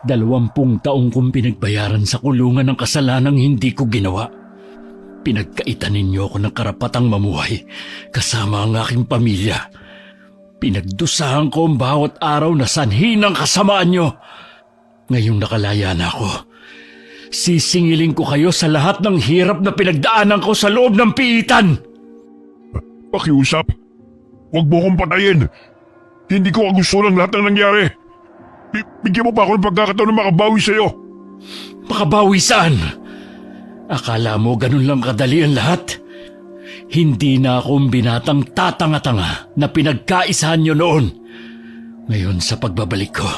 20 taong kong pinagbayaran sa kulungan ng kasalanang hindi ko ginawa. Pinagkaitan ninyo ako ng karapatang mamuhay kasama ang aking pamilya. Pinagdusahan ko ang bawat araw na sanhi ng kasamaan nyo. Ngayong nakalaya na ako, sisingilin ko kayo sa lahat ng hirap na pinagdaanan ko sa loob ng piitan. Pakiusap. Huwag mo kong patayin. Hindi ko gusto ng lahat ng nangyari. Bigyan mo pa ako ng pagkakataon na makabawi sa'yo. Makabawi saan? Akala mo ganun lang kadali ang lahat? Hindi na akong binatang tatanga-tanga na pinagkaisahan nyo noon. Ngayon sa pagbabalik ko,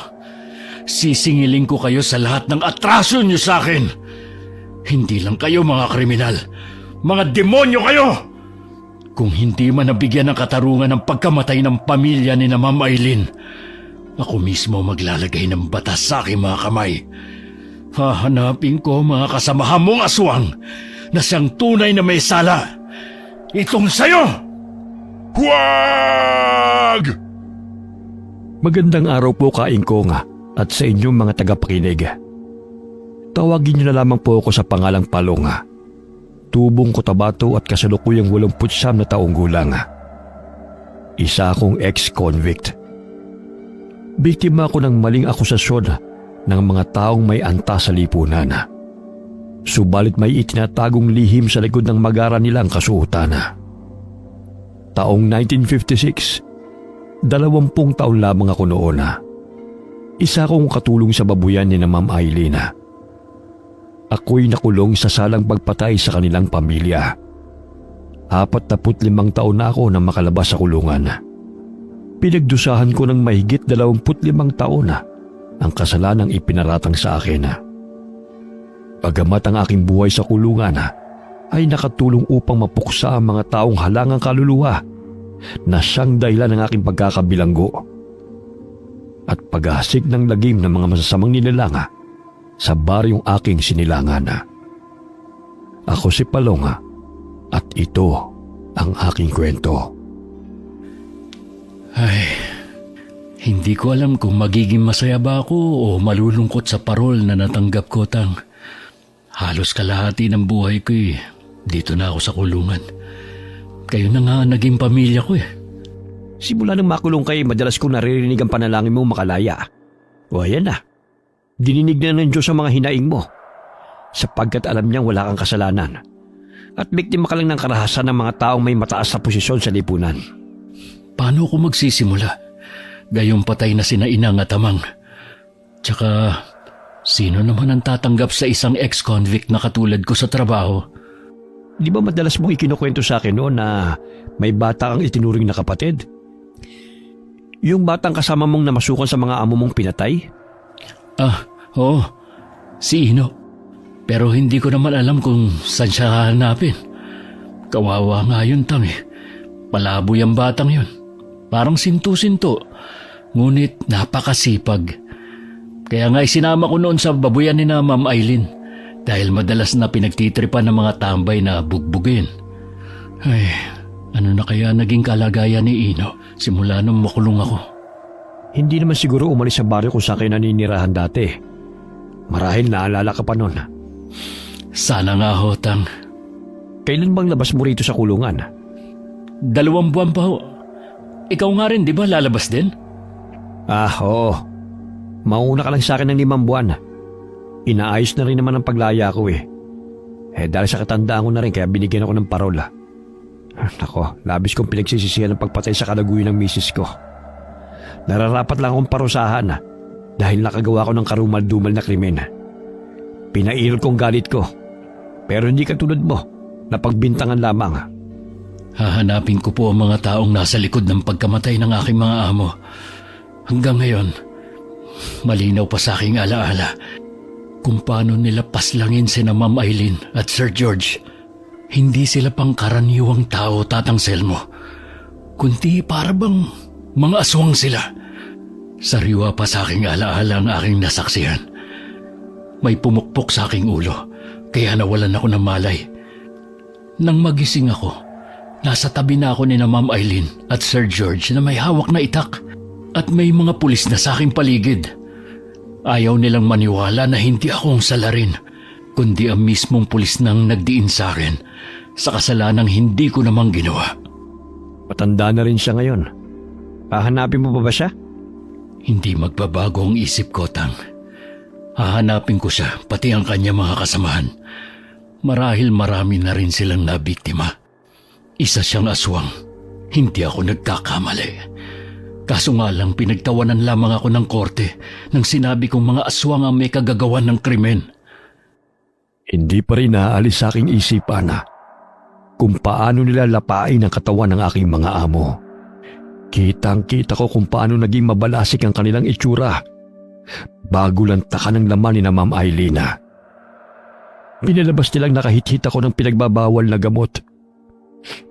sisingilin ko kayo sa lahat ng atraso nyo sa akin. Hindi lang kayo mga kriminal, mga demonyo kayo! Kung hindi man nabigyan ng katarungan ng pagkamatay ng pamilya ni na Ma'am Eileen, ako mismo maglalagay ng batas sa aking mga kamay. Hahanapin ko mga kasamahan mong aswang na siyang tunay na may sala. Itong sayo! Huwag! Magandang araw po Kaingkong at sa inyong mga tagapakinig. Tawagin niyo na lamang po ako sa pangalang Palong. Tubong Cotabato at kasalukuyang 89 na taong gulang. Isa akong ex-convict. Biktima ako ng maling akusasyon ng mga taong may antas sa lipunan. Subalit may itinatagong lihim sa likod ng magara nilang kasuotan. Taong 1956, 20 taon lamang ako noon. Isa akong katulong sa babuyan ni na Ma'am Eileen. Ako'y nakulong sa salang pagpatay sa kanilang pamilya. 45 taon na ako nang makalabas sa kulungan. Pinagdusahan ko ng mahigit 25 taon ang kasalanang ipinaratang sa akin. Bagamat ang aking buhay sa kulungan ay nakatulong upang mapuksa ang mga taong halangang kaluluwa na siyang dahilan ng aking pagkakabilanggo at paghasik ng lagim ng mga masasamang nilalang sa baryong aking sinilangan. Ako si Palong at ito ang aking kwento. Ay, hindi ko alam kung magiging masaya ba ako o malulungkot sa parol na natanggap ko, Tang. Halos kalahati ng buhay ko dito na ako sa kulungan. Kayo na nga naging pamilya ko Simula nang makulong kayo, madalas kong naririnig ang panalangin mo makalaya. O ayan na, dininig na ng Diyos ang mga hinaing mo, sapagkat alam niyang wala kang kasalanan at biktima ka lang ng karahasan ng mga taong may mataas na posisyon sa lipunan. Paano ako magsisimula? Gayong patay na sina Inang at Amang. Tsaka, sino naman ang tatanggap sa isang ex-convict na katulad ko sa trabaho? Di ba madalas mong ikinukwento sa akin noon na may bata kang itinuring na kapatid? Yung batang kasama mong namasukan sa mga amo mong pinatay? Oo. Si Ino. Pero hindi ko naman alam kung saan siya hahanapin. Kawawa nga yun, Tang Palaboy ang batang yun. Parang sinto-sinto. Ngunit napakasipag. Kaya nga isinama ko noon sa babuyan ni na Ma'am Eileen dahil madalas na pinagtitripan ng mga tambay na bugbugin. Ay, ano na kaya naging kalagayan ni Ino simula nung makulong ako? Hindi naman siguro umalis sa baryo kung saan kayo naninirahan dati. Marahil naalala ka pa noon. Sana nga ho, Tang. Kailan bang labas mo rito sa kulungan? 2 buwan pa ho. Ikaw nga rin, di ba lalabas din? Oo. Mauna ka lang sa akin ng 5 buwan. Inaayos na rin naman ang paglaya ko dahil sa katandaan ko na rin kaya binigyan ako ng parola. Nako, labis kong pinagsisisihan ng pagpatay sa kalaguyo ng misis ko. Nararapat lang akong parusahan dahil nakagawa ko ng karumal-dumal na krimen. Pinairol kong galit ko, pero hindi katulad mo na pagbintangan lamang. Hahanapin ko po ang mga taong nasa likod ng pagkamatay ng aking mga amo. Hanggang ngayon, malinaw pa sa aking alaala kung paano nila paslangin sina Ma'am Eileen at Sir George. Hindi sila pangkaraniwang tao, Tatang Selmo, kundi para bang mga aswang sila. Sariwa pa sa aking alaala ang aking nasaksihan. May pumukpok sa aking ulo, kaya nawalan ako ng malay. Nang magising ako, nasa tabi na ako ni na Ma'am Eileen at Sir George na may hawak na itak at may mga pulis na sa aking paligid. Ayaw nilang maniwala na hindi ako ang salarin, kundi ang mismong pulis nang nagdiin sa akin sa kasalanang hindi ko namang ginawa. Matanda na rin siya ngayon. Hahanapin mo pa ba siya? Hindi magbabago ang isip ko, Tang. Hahanapin ko siya, pati ang kanya mga kasamahan. Marahil marami na rin silang nabiktima. Isa siyang aswang. Hindi ako nagkakamali. Kaso nga lang pinagtawanan lamang ako ng korte nang sinabi kong mga aswang ang may kagagawan ng krimen. Hindi pa rin naaalis sa aking isipan kung paano nila lapain ang katawan ng aking mga amo. Kitang-kita ko kung paano naging mabalasik ang kanilang itsura bago lantakan ng laman ni na Ma'am Eileen. Pinalabas nilang nakahit-hit ako ng pinagbabawal na gamot.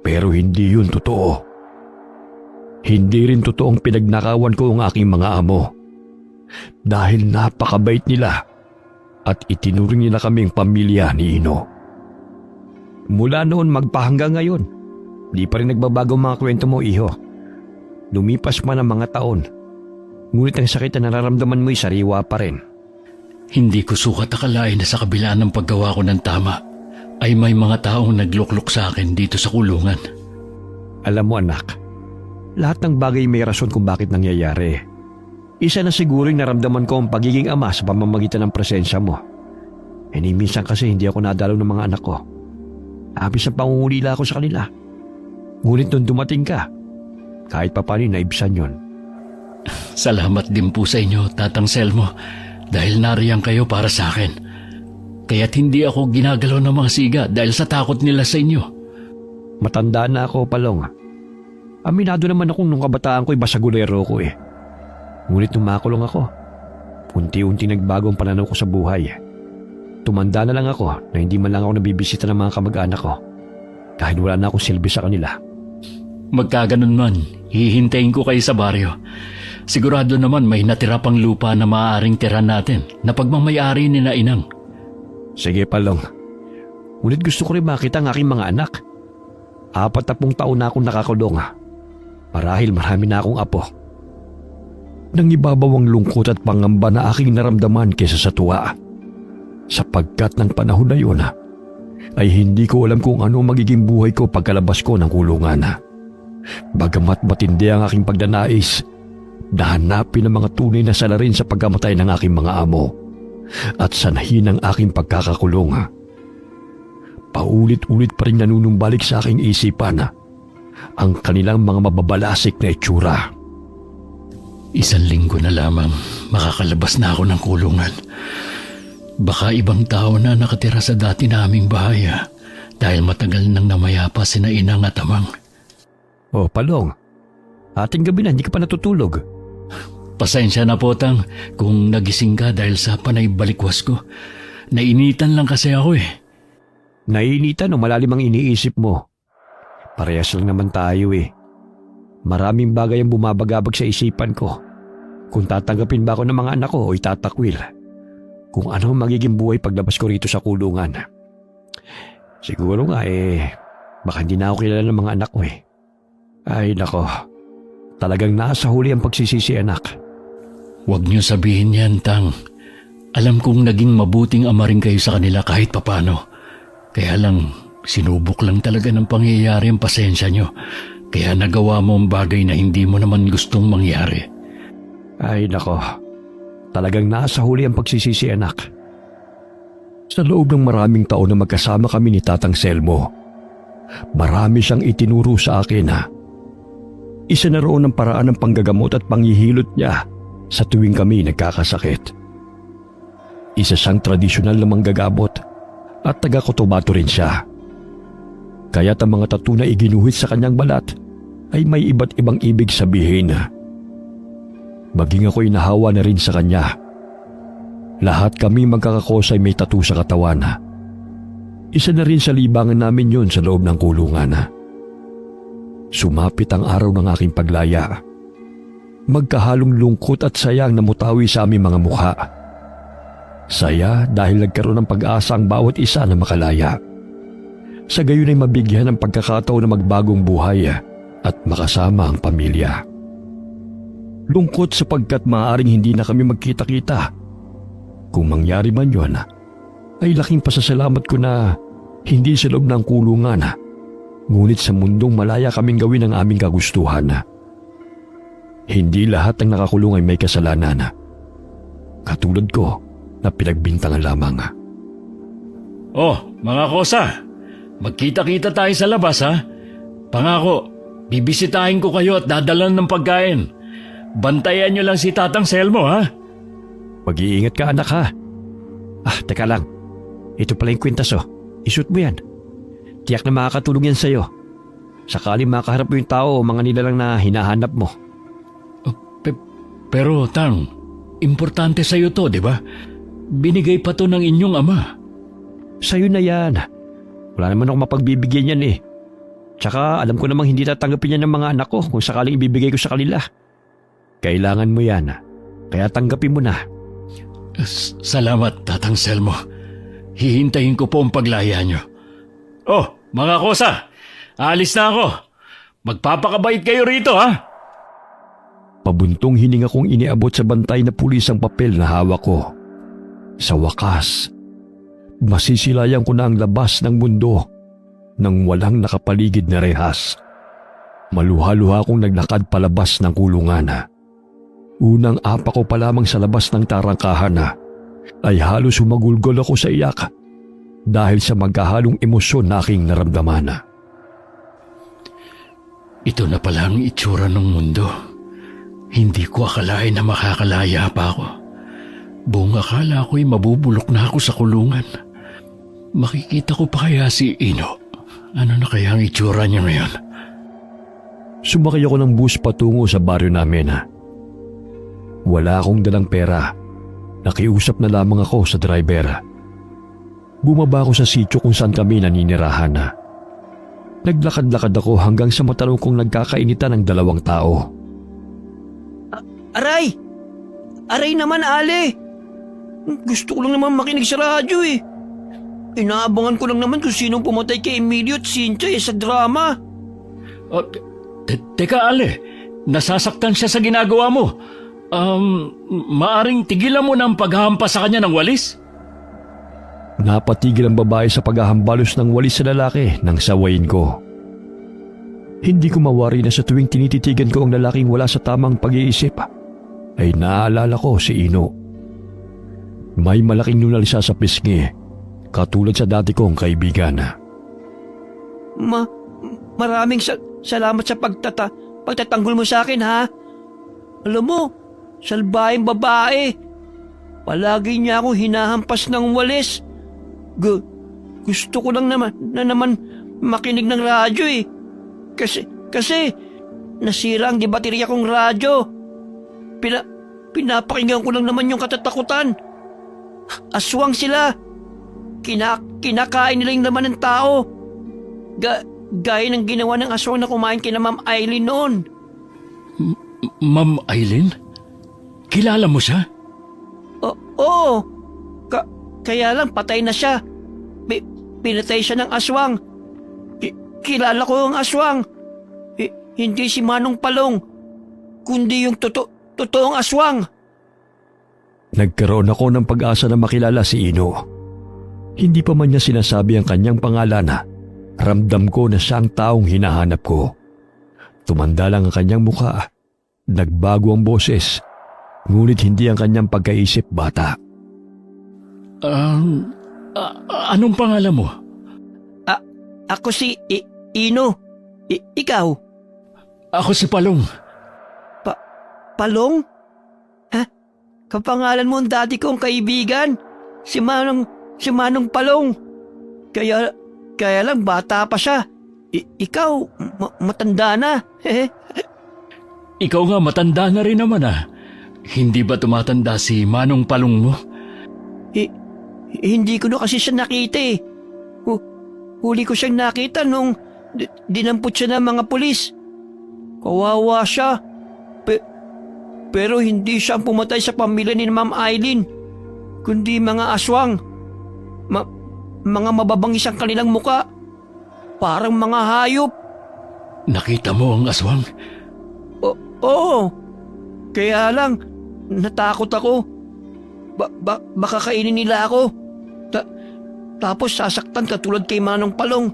Pero hindi yun totoo. Hindi rin totoong pinagnakawan ko ang aking mga amo. Dahil napakabait nila at itinuring nila kaming pamilya ni Ino. Mula noon magpahanggang ngayon, di pa rin nagbabago ang mga kwento mo, iho. Lumipas man ang mga taon, ngunit ang sakit na nararamdaman mo'y sariwa pa rin. Hindi ko sukat akalain na sa kabila ng paggawa ko ng tama, ay may mga taong nagluklok sa akin dito sa kulungan. Alam mo anak, lahat ng bagay may rason kung bakit nangyayari. Isa na siguro yung naramdaman ko ang pagiging ama sa pamamagitan ng presensya mo. Minsan kasi hindi ako nadalaw ng mga anak ko. Habis ang pangungulila ako sa kanila. Ngunit nung dumating ka, kahit pa paano naibsan yun. Salamat din po sa inyo, Tatang Selmo, dahil nariyan kayo para sa akin. Kaya't hindi ako ginagalaw ng mga siga dahil sa takot nila sa inyo. Matanda na ako, Palong. Aminado naman akong nung kabataan ko'y basagulero ko eh. Ngunit nung makulong ako, unti-unti nagbago ang pananaw ko sa buhay. Tumanda na lang ako na hindi man lang ako nabibisita ng mga kamag-anak ko dahil wala na akong silbi sa kanila. Magkaganon man, hihintayin ko kayo sa baryo. Sigurado naman may natira pang lupa na maaaring tira natin na pagmamayari ni na Inang. Sige, Palong. Ngunit gusto ko rin makita ang aking mga anak. 40 taon na akong nakakulong. Marahil marami na akong apo. Nang ibabaw ang lungkot at pangamba na aking naramdaman kaysa sa tuwa. Sapagkat ng panahon na yun, ay hindi ko alam kung ano magiging buhay ko pagkalabas ko ng kulungan. Bagamat matindi ang aking pagdanais, nahanapin ang mga tunay na salarin sa pagkamatay ng aking mga amo at sanhin ang aking pagkakakulong. Paulit-ulit pa rin nanunumbalik sa aking isipan ang kanilang mga mababalasik na itsura. 1 linggo na lamang makakalabas na ako ng kulungan. Baka ibang tao na nakatira sa dati naming bahay dahil matagal nang namayapa sina Inang at Amang. Oh, Palong, ating gabi na hindi ka pa natutulog. Pasensya na po, Tang, kung nagising ka dahil sa panay balikwas ko. Nainitan lang kasi ako eh. Nainitan o malalim ang iniisip mo? Parehas lang naman tayo eh. Maraming bagay ang bumabagabag sa isipan ko. Kung tatanggapin ba ako ng mga anak ko o itatakwil. Kung ano magiging buhay paglabas ko rito sa kulungan. Siguro nga baka hindi na ako kilala ng mga anak ko eh. Ay nako, talagang nasa huli ang pagsisisi anak. Huwag niyo sabihin yan, Tang. Alam kong naging mabuting ama rin kayo sa kanila kahit papano. Kaya lang, sinubok lang talaga ng pangyayari ang pasensya niyo. Kaya nagawa mo ang bagay na hindi mo naman gustong mangyari. Ay nako, talagang nasa huli ang pagsisisi anak. Sa loob ng maraming taon na magkasama kami ni Tatang Selmo, marami siyang itinuro sa akin Isa na roon ang paraan ng panggagamot at panghihilot niya sa tuwing kami nagkakasakit. Isa siyang tradisyonal na manggagamot at taga-Cotabato rin siya. Kaya't ang mga tattoo na iginuhit sa kanyang balat ay may iba't ibang ibig sabihin. Maging ako'y nahawa na rin sa kanya. Lahat kami magkakakosay may tattoo sa katawan. Isa na rin sa libangan namin yun sa loob ng kulungan. Sumapit ang araw ng aking paglaya. Magkahalong lungkot at sayang na mutawi sa aming mga mukha. Saya dahil nagkaroon ng pag-asa ang bawat isa na makalaya. Sa gayon ay mabigyan ng pagkakataon na magbagong buhay at makasama ang pamilya. Lungkot sapagkat maaaring hindi na kami magkita-kita Kung mangyari man yun, ay laking pasasalamat ko na hindi sa loob ng kulungan. Ngunit sa mundong malaya kaming gawin ang aming kagustuhan. Hindi lahat ng nakakulong ay may kasalanan. Katulad ko na pinagbintangan lamang. Oh, mga kosa, magkita-kita tayo sa labas ha. Pangako, bibisitahin ko kayo at dadalan ng pagkain. Bantayan nyo lang si Tatang Selmo ha. Mag-iingat ka anak ha. Teka lang. Ito pala yung kwintas oh. Isuot mo yan. Tiyak na makakatulong yan sa'yo. Sakali makaharap mo yung tao o mga nilalang na hinahanap mo. Pero Tang, importante sa'yo to, di ba? Binigay pa to ng inyong ama. Sa'yo na yan. Wala naman ako mapagbibigyan yan eh. Tsaka alam ko namang hindi tatanggapin yan ng mga anak ko kung sakaling ibibigay ko sa kanila. Kailangan mo yan. Kaya tanggapin mo na. Salamat, Tatang Selmo. Hihintayin ko po ang paglaya nyo. Oh, mga kosa, alis na ako. Magpapakabait kayo rito ha. Pabuntong hininga kong iniabot sa bantay na pulis ang papel na hawak ko. Sa wakas, masisilayan ko na ang labas ng mundo nang walang nakapaligid na rehas. Maluha-luha akong naglakad palabas ng kulungan. Unang apa ko pa lamang sa labas ng tarangkahan ay halos humagulgol ako sa iyak dahil sa magkahalong emosyon na aking naramdaman. Ito na pala ang itsura ng mundo. Hindi ko akalain na makakalaya pa ako. Buong akala ko'y mabubulok na ako sa kulungan. Makikita ko pa kaya si Ino? Ano na kaya ang itsura niya ngayon? Sumakay ako ng bus patungo sa baryo namin. Wala akong dalang pera. Nakiusap na lamang ako sa driver. Bumaba ako sa sitio kung saan kami naninirahan. Naglakad-lakad ako hanggang sa matanong kong nagkakainitan ng dalawang tao. Aray! Aray naman, Ale! Gusto ko lang naman makinig sa radyo eh. Inaabangan ko lang naman kung sinong pumatay kay Emilio at Cynthia sa drama. Teka Ale, nasasaktan siya sa ginagawa mo. Maaring tigilan mo na ang paghahampas sa kanya ng walis? Napatigil ang babae sa paghahambalos ng walis sa lalaki nang sawayin ko. Hindi ko mawari na sa tuwing tinititigan ko ang lalaking wala sa tamang pag-iisip, ay naaalala ko si Ino. May malaking nunalisa sa pisngi, katulad sa dati kong kaibigan. Maraming salamat sa pagtatanggol mo sa akin ha. Alam mo, salbahing babae. Palagi niya ako hinahampas ng walis. Gusto ko lang naman makinig ng radyo eh. Kasi nasira ang di baterya kong radyo. Pinapakinggan ko lang naman yung katatakutan. Aswang sila. Kinakain nila yung laman ng tao. Gaya ng ginawa ng aswang na kumain kina Ma'am Eileen noon. Ma'am Eileen? Kilala mo siya? Oo. Kaya lang patay na siya. Pinatay siya ng aswang. Kilala ko yung aswang. Hindi si Manong Palong, kundi yung totoong aswang. Nagkaroon ako ng pag-asa na makilala si Ino. Hindi pa man niya sinasabi ang kanyang pangalan, ramdam ko na siya ang taong hinahanap ko. Tumanda lang ang kanyang mukha. Nagbago ang boses, ngunit hindi ang kanyang pagkaisip bata. Anong pangalan mo? Ako si Ino. Ikaw? Ako si Palong. Palong? Ha? Kapangalan mo ang dati kong kaibigan. Si Manong Palong. Kaya lang bata pa siya. Ikaw, matanda na. Ikaw nga matanda na rin naman ah. Hindi ba tumatanda si Manong Palong mo? Hindi ko na kasi siya nakita eh. Huli ko siyang nakita nung dinampot siya ng mga pulis. Kawawa siya. Pero hindi siya ang pumatay sa pamilya ni Ma'am Eileen, kundi mga aswang. Mga mababangis ang kanilang muka. Parang mga hayop. Nakita mo ang aswang? Oo. Kaya lang, natakot ako. baka kainin nila ako. Tapos sasaktan katulad kay Manong Palong.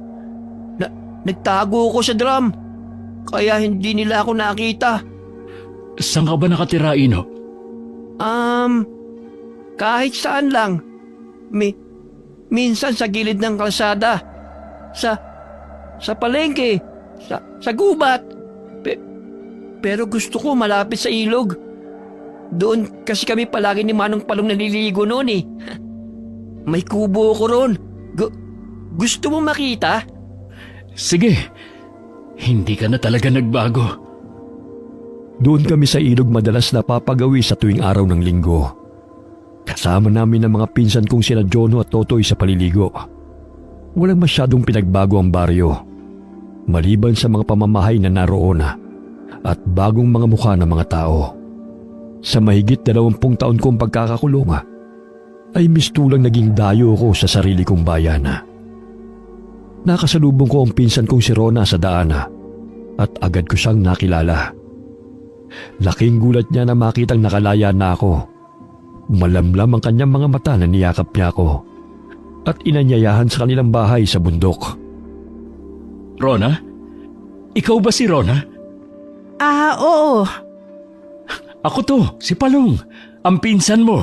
Nagtago ako sa drum. Kaya hindi nila ako nakita. Saan ka ba nakatira, Ino? Kahit saan lang. Minsan sa gilid ng kalsada. Sa palengke. Sa gubat. Pero gusto ko malapit sa ilog. Doon kasi kami palagi ni Manong Palong naliligo noon eh. May kubo ko ron. Gusto mo makita? Sige, hindi ka na talaga nagbago. Doon kami sa ilog madalas napapagawi sa tuwing araw ng linggo. Kasama namin ang mga pinsan kong sina Jono at Totoy sa paliligo. Walang masyadong pinagbago ang baryo. Maliban sa mga pamamahay na naroon at bagong mga mukha ng mga tao. Sa mahigit 20 taon kong pagkakakulong ay mistulang naging dayo ko sa sarili kong bayan. Nakasalubong ko ang pinsan kong si Rona sa daan at agad ko siyang nakilala. Laking gulat niya na makitang nakalaya na ako. Malamlam ang kanyang mga mata na niyakap niya ako at inanyayahan sa kanilang bahay sa bundok. Rona? Ikaw ba si Rona? Oo. Ako to, si Palong, ang pinsan mo.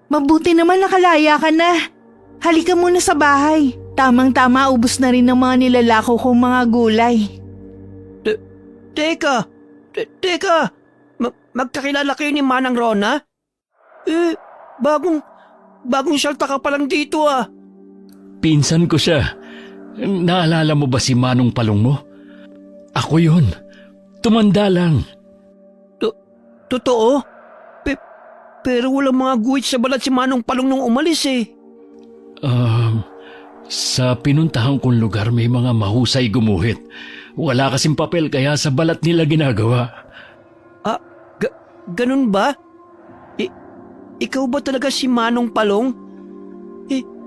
Mabuti naman nakalaya ka na. Halika muna sa bahay. Tamang-tama ubos na rin ng mga nilalako kong mga gulay. Teka. Magkakilala kayo ni Manang Rona? Bagong salta ka pa lang dito Pinsan ko siya. Naalala mo ba si Manong Palong mo? Ako yun. Tumanda lang. Totoo? Pero walang mga guhit sa balat si Manong Palong nung umalis Sa pinuntahan kong lugar may mga mahusay gumuhit. Wala kasing papel kaya sa balat nila ginagawa. Ganun ba? Ikaw ba talaga si Manong Palong?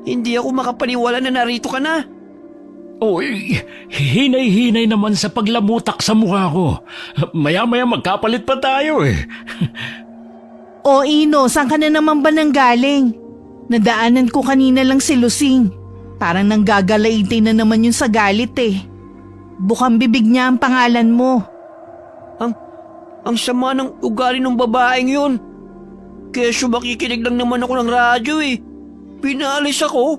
Hindi ako makapaniwala na narito ka na. Hinay-hinay naman sa paglamutak sa mukha ko. Maya-maya magkapalit pa tayo O Ino, saan ka na naman ba nanggaling? Nadaanan ko kanina lang si Lusing. Parang nanggagalaitay na naman yun sa galit Bukang bibig niya ang pangalan mo. Ang sama ng ugali ng babaeng yun. Kesyo makikinig lang naman ako ng radyo Pinalis ako.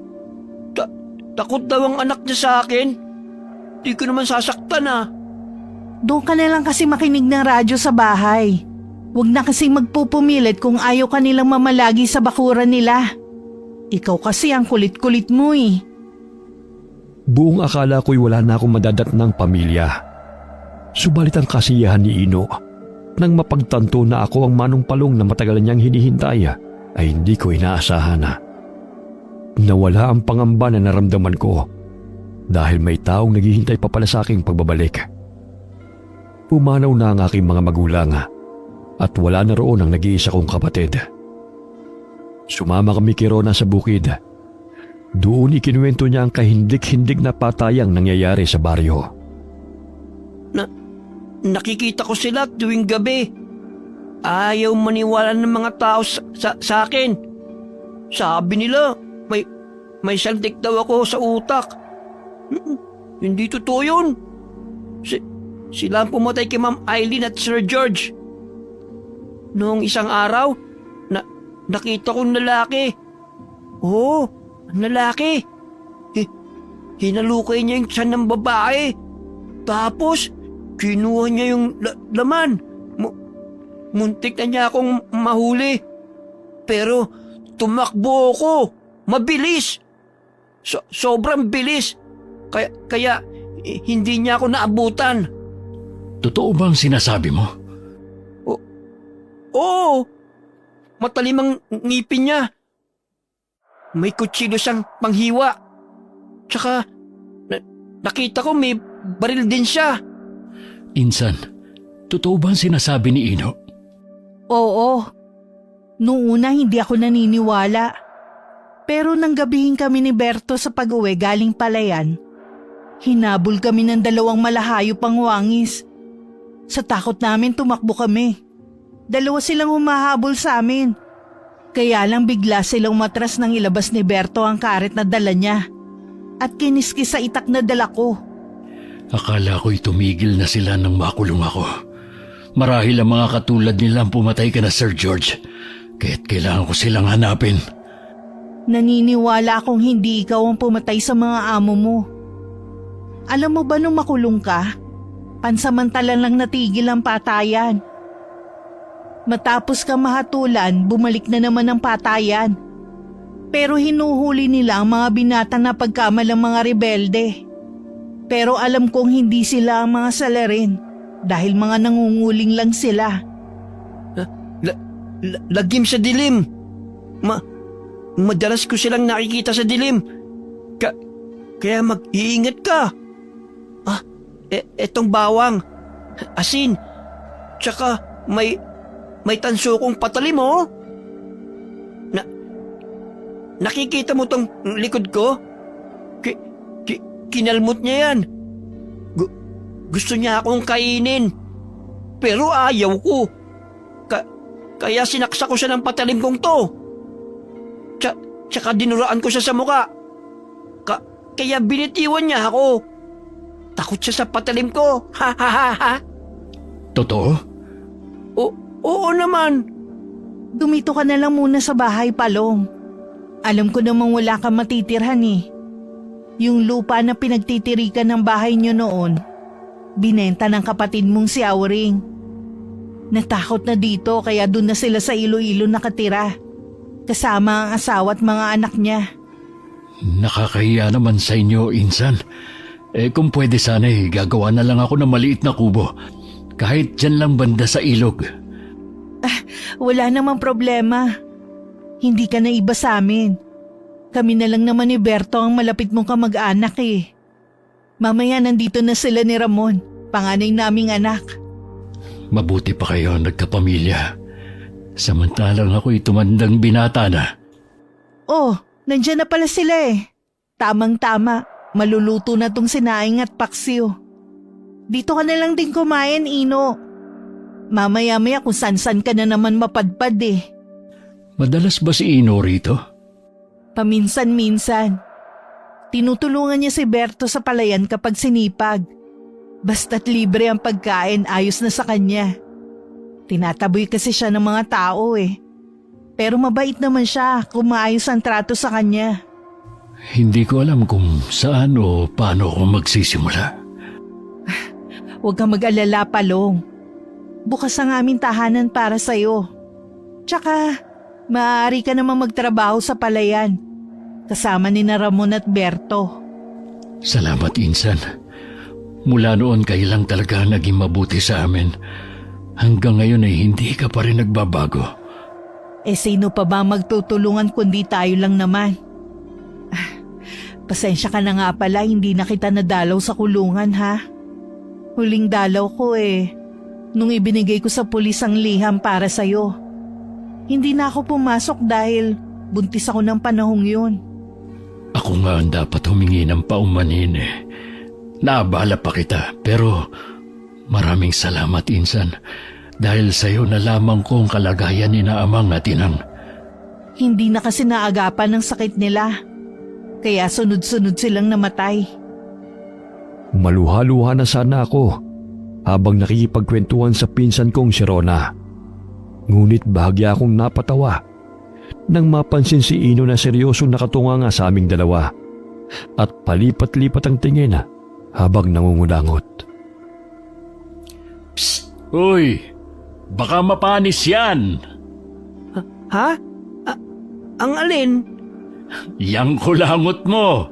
Takot daw ang anak niya sa akin. Di ko naman sasaktan Doon ka na lang kasi makinig ng radyo sa bahay. Huwag na kasing magpupumilit kung ayaw ka nilang mamalagi sa bakuran nila. Ikaw kasi ang kulit-kulit mo Buong akala ko'y wala na akong madadatnang pamilya. Subalit ang kasiyahan ni Ino nang mapagtanto na ako ang Manong Palong na matagal niyang hinihintay ay hindi ko inaasahan Nawala ang pangamba na naramdaman ko dahil may taong naghihintay pa pala sa aking pagbabalik. Pumanaw na ang aking mga magulang at wala na roon ang nag-iisa kong kapatid. Sumama kami kay Rona sa bukid. Doon ikinuwento niya ang kahindik-hindik na patayang nangyayari sa baryo. Nakikita ko sila tuwing gabi. Ayaw maniwala ng mga tao sa akin. Sabi nila, may saldik daw ako sa utak. Hindi totoo yun. Sila ang pumatay kay Ma'am Eileen at Sir George. Noong isang araw, nakita kong lalaki. Lalaki. Hinalukay niya yung tiyan ng babae. Tapos, kinuha niya yung laman. Muntik na niya akong mahuli. Pero, tumakbo ako. Mabilis. Sobrang bilis. Kaya hindi niya ako naabutan. Totoo ba ang sinasabi mo? Oo. Matalim ang ngipin niya. May kutsilyo siyang panghiwa. Tsaka, nakita ko may baril din siya. Insan, totoo ba ang sinasabi ni Ino? Oo. Noong una hindi ako naniniwala. Pero nang gabihin kami ni Berto sa pag-uwi galing palayan, hinabol kami ng 2 malahayop pang wangis. Sa takot namin tumakbo kami. 2 silang humahabol sa amin. Kaya lang bigla silang umatras nang ilabas ni Berto ang karet na dala niya at kiniskis sa itak na dala ko. Akala ko'y tumigil na sila nang makulong ako. Marahil ang mga katulad nila ang pumatay ka na, Sir George. Kaya't kailangan ko silang hanapin. Naniniwala akong hindi ikaw ang pumatay sa mga amo mo. Alam mo ba nung makulong ka, pansamantala lang natigil ang patayan. Matapos ka mahatulan, bumalik na naman ang patayan. Pero hinuhuli nila ang mga binata na pagkamalang mga rebelde. Pero alam kong hindi sila ang mga salarin dahil mga nangunguling lang sila. Lagim sa dilim. Madalas ko silang nakikita sa dilim. Kaya mag-iingat ka. Etong bawang, asin, tsaka may tanso kong patalim, oh. Nakikita mo tong likod ko? Kinalmot niya yan. Gusto niya akong kainin. Pero ayaw ko. Kaya sinaksa ko siya ng patalim kong to. Tsaka dinuraan ko siya sa muka. Kaya binitiwan niya ako. Takot siya sa patalim ko. Ha ha ha ha. Totoo? Oo naman. Dumito ka na lang muna sa bahay, Palong. Alam ko namang wala kang matitirhan eh. Yung lupa na pinagtitirikan ng bahay niyo noon, binenta ng kapatid mong si Auring. Natakot na dito kaya doon na sila sa Iloilo nakatira. Kasama ang asawa at mga anak niya. Nakakahiya naman sa inyo, Insan. Kung pwede sana gagawa na lang ako ng maliit na kubo. Kahit dyan lang banda sa ilog. Wala namang problema. Hindi ka na iba sa amin. Kami na lang naman ni Berto ang malapit mong kamag-anak eh. Mamaya nandito na sila ni Ramon, panganay naming anak. Mabuti pa kayo nagkapamilya. Samantalang ako'y tumandang binata na. Oh, nandyan na pala sila eh. Tamang-tama, maluluto na tong sinaing at paksiw. Dito ka na lang din kumain, Ino. Mamaya-maya kung san-san ka na naman mapadpad eh. Madalas ba si Ino rito? Paminsan-minsan. Tinutulungan niya si Berto sa palayan kapag sinipag. Basta't libre ang pagkain, ayos na sa kanya. Tinataboy kasi siya ng mga tao eh. Pero mabait naman siya kung maayos ang trato sa kanya. Hindi ko alam kung saan o paano ako magsisimula. Huwag kang mag-alala, Palong. Bukas ang aming tahanan para sa'yo. Tsaka, maaari ka namang magtrabaho sa palayan. Kasama ni na Ramon at Berto. Salamat, Insan. Mula noon kayo lang talaga naging mabuti sa amin. Hanggang ngayon ay hindi ka pa rin nagbabago. Sino pa ba magtutulungan kundi tayo lang naman? Pasensya ka na nga pala, hindi na kita nadalaw sa kulungan ha. Huling dalaw ko nung ibinigay ko sa pulis ang liham para sa'yo. Hindi na ako pumasok dahil buntis ako ng panahong yun. Ako nga ang dapat humingi ng paumanhin Naabala pa kita pero maraming salamat, Insan. Dahil sa'yo nalaman ko ang kalagayan ni na amang at inang. Hindi na kasi naagapan ng sakit nila. Kaya sunod-sunod silang namatay. Maluha-luha na sana ako habang nakikipagkwentuhan sa pinsan kong si Rona. Ngunit bahagya akong napatawa nang mapansin si Ino na seryoso nakatunga nga sa aming dalawa at palipat-lipat ang tingin habang nangungulangot. Psst! Uy! Baka mapanis yan! Ha? Ang alin? Yang kulangot mo!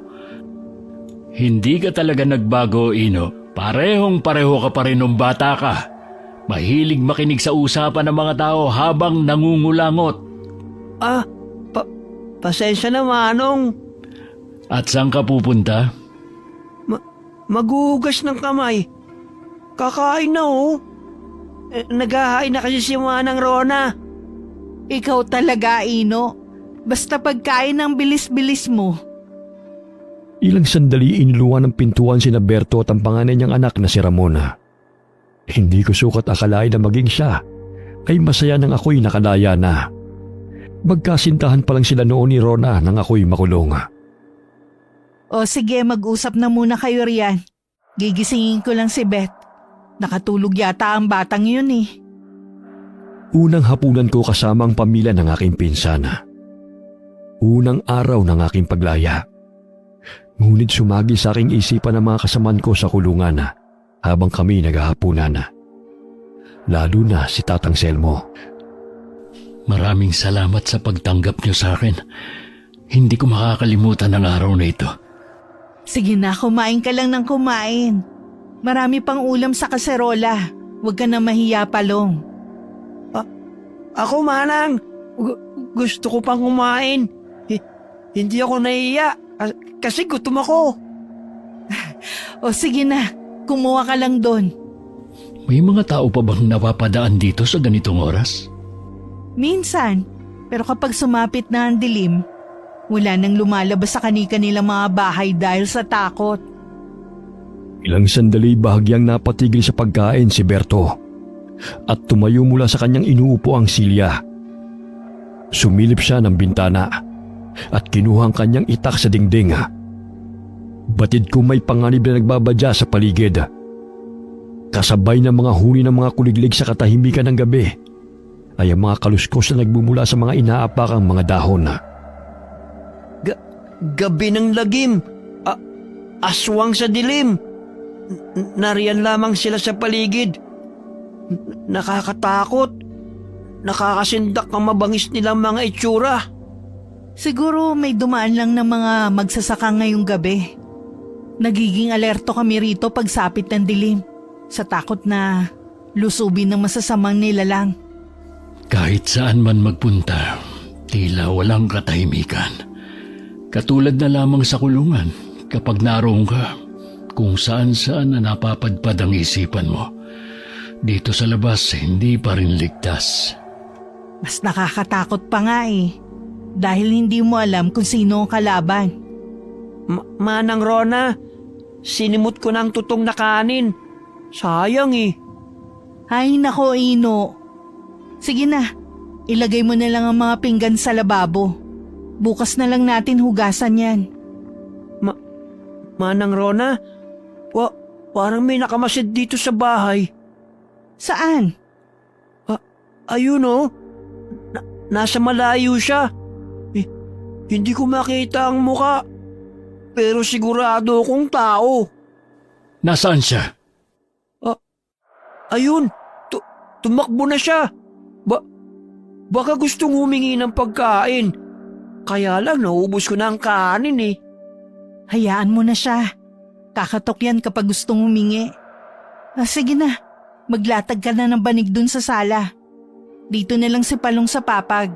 Hindi ka talaga nagbago, Ino. Parehong-pareho ka pa rin nung bata ka. Mahilig makinig sa usapan ng mga tao habang nangungulangot. Pasensya na, Manong. At saan ka pupunta? Maghuhugas ng kamay. Kakain na oh. Naghahain na kasi si Manang Rona. Ikaw talaga, Ino. Basta pagkain ang bilis-bilis mo. Ilang sandali iniluwan ng pintuan si Berto at ang panganay niyang anak na si Ramona. Hindi ko sukat akalain na maging siya ay masaya nang ako'y nakalaya na. Magkasintahan pa lang sila noon ni Rona nang ako'y makulong. O sige, mag-usap na muna kayo riyan. Gigisingin ko lang si Beth. Nakatulog yata ang batang yun eh. Unang hapunan ko kasama ang pamilya ng aking pinsana. Unang araw ng aking paglaya. Ngunit sumagi sa aking isipan ng mga kasamaan ko sa kulungan habang kami naghahapunan. Lalo na si Tatang Selmo. Maraming salamat sa pagtanggap niyo sa akin. Hindi ko makakalimutan ang araw na ito. Sige na, kumain ka lang ng kumain. Marami pang ulam sa kaserola. Huwag ka na mahiya, Palong. Ako, Manang. Gusto ko pang kumain. Hindi ako nahiya kasi gutom ako. O sige na, kumuha ka lang doon. May mga tao pa bang napapadaan dito sa ganitong oras? Minsan, pero kapag sumapit na ang dilim, wala nang lumalabas sa kani-kanilang mga bahay dahil sa takot. Ilang sandali bahagyang napatigil sa pagkain si Berto at tumayo mula sa kanyang inuupo ang silya. Sumilip siya ng bintana at kinuha ang kanyang itak sa dingding. Batid ko may panganib na nagbabadya sa paligid. Kasabay ng mga huni ng mga kuliglig sa katahimikan ng gabi ay ang mga kaluskos na nagbumula sa mga inaapakang mga dahon. Gabi ng lagim. Aswang sa dilim. Nariyan lamang sila sa paligid. Nakakatakot. Nakakasindak ang mabangis nilang mga itsura. Siguro may dumaan lang ng mga magsasaka ngayong gabi. Nagiging alerto kami rito pagsapit ng dilim sa takot na lusubin ng masasamang nilalang. Kahit saan man magpunta, tila walang katahimikan. Katulad na lamang sa kulungan kapag naroon ka, kung saan-saan na napapadpad ang isipan mo. Dito sa labas, hindi pa rin ligtas. Mas nakakatakot pa nga eh, dahil hindi mo alam kung sino ang kalaban. Manang Rona, sinimot ko ng tutong na kanin. Sayang eh. Ay nako, Ino. Sige na, ilagay mo na lang ang mga pinggan sa lababo. Bukas na lang natin hugasan yan. Manang Rona, parang may nakamasid dito sa bahay. Saan? Ayun oh, nasa malayo siya. Hindi ko makita ang muka, pero sigurado akong tao. Nasaan siya? Ayun, tumakbo na siya. Baka gustong humingi ng pagkain. Kaya lang naubos ko na ang kanin eh. Hayaan mo na siya. Kakatok yan kapag gustong humingi. Sige na, maglatag ka na ng banig dun sa sala. Dito na lang si Palong sa papag.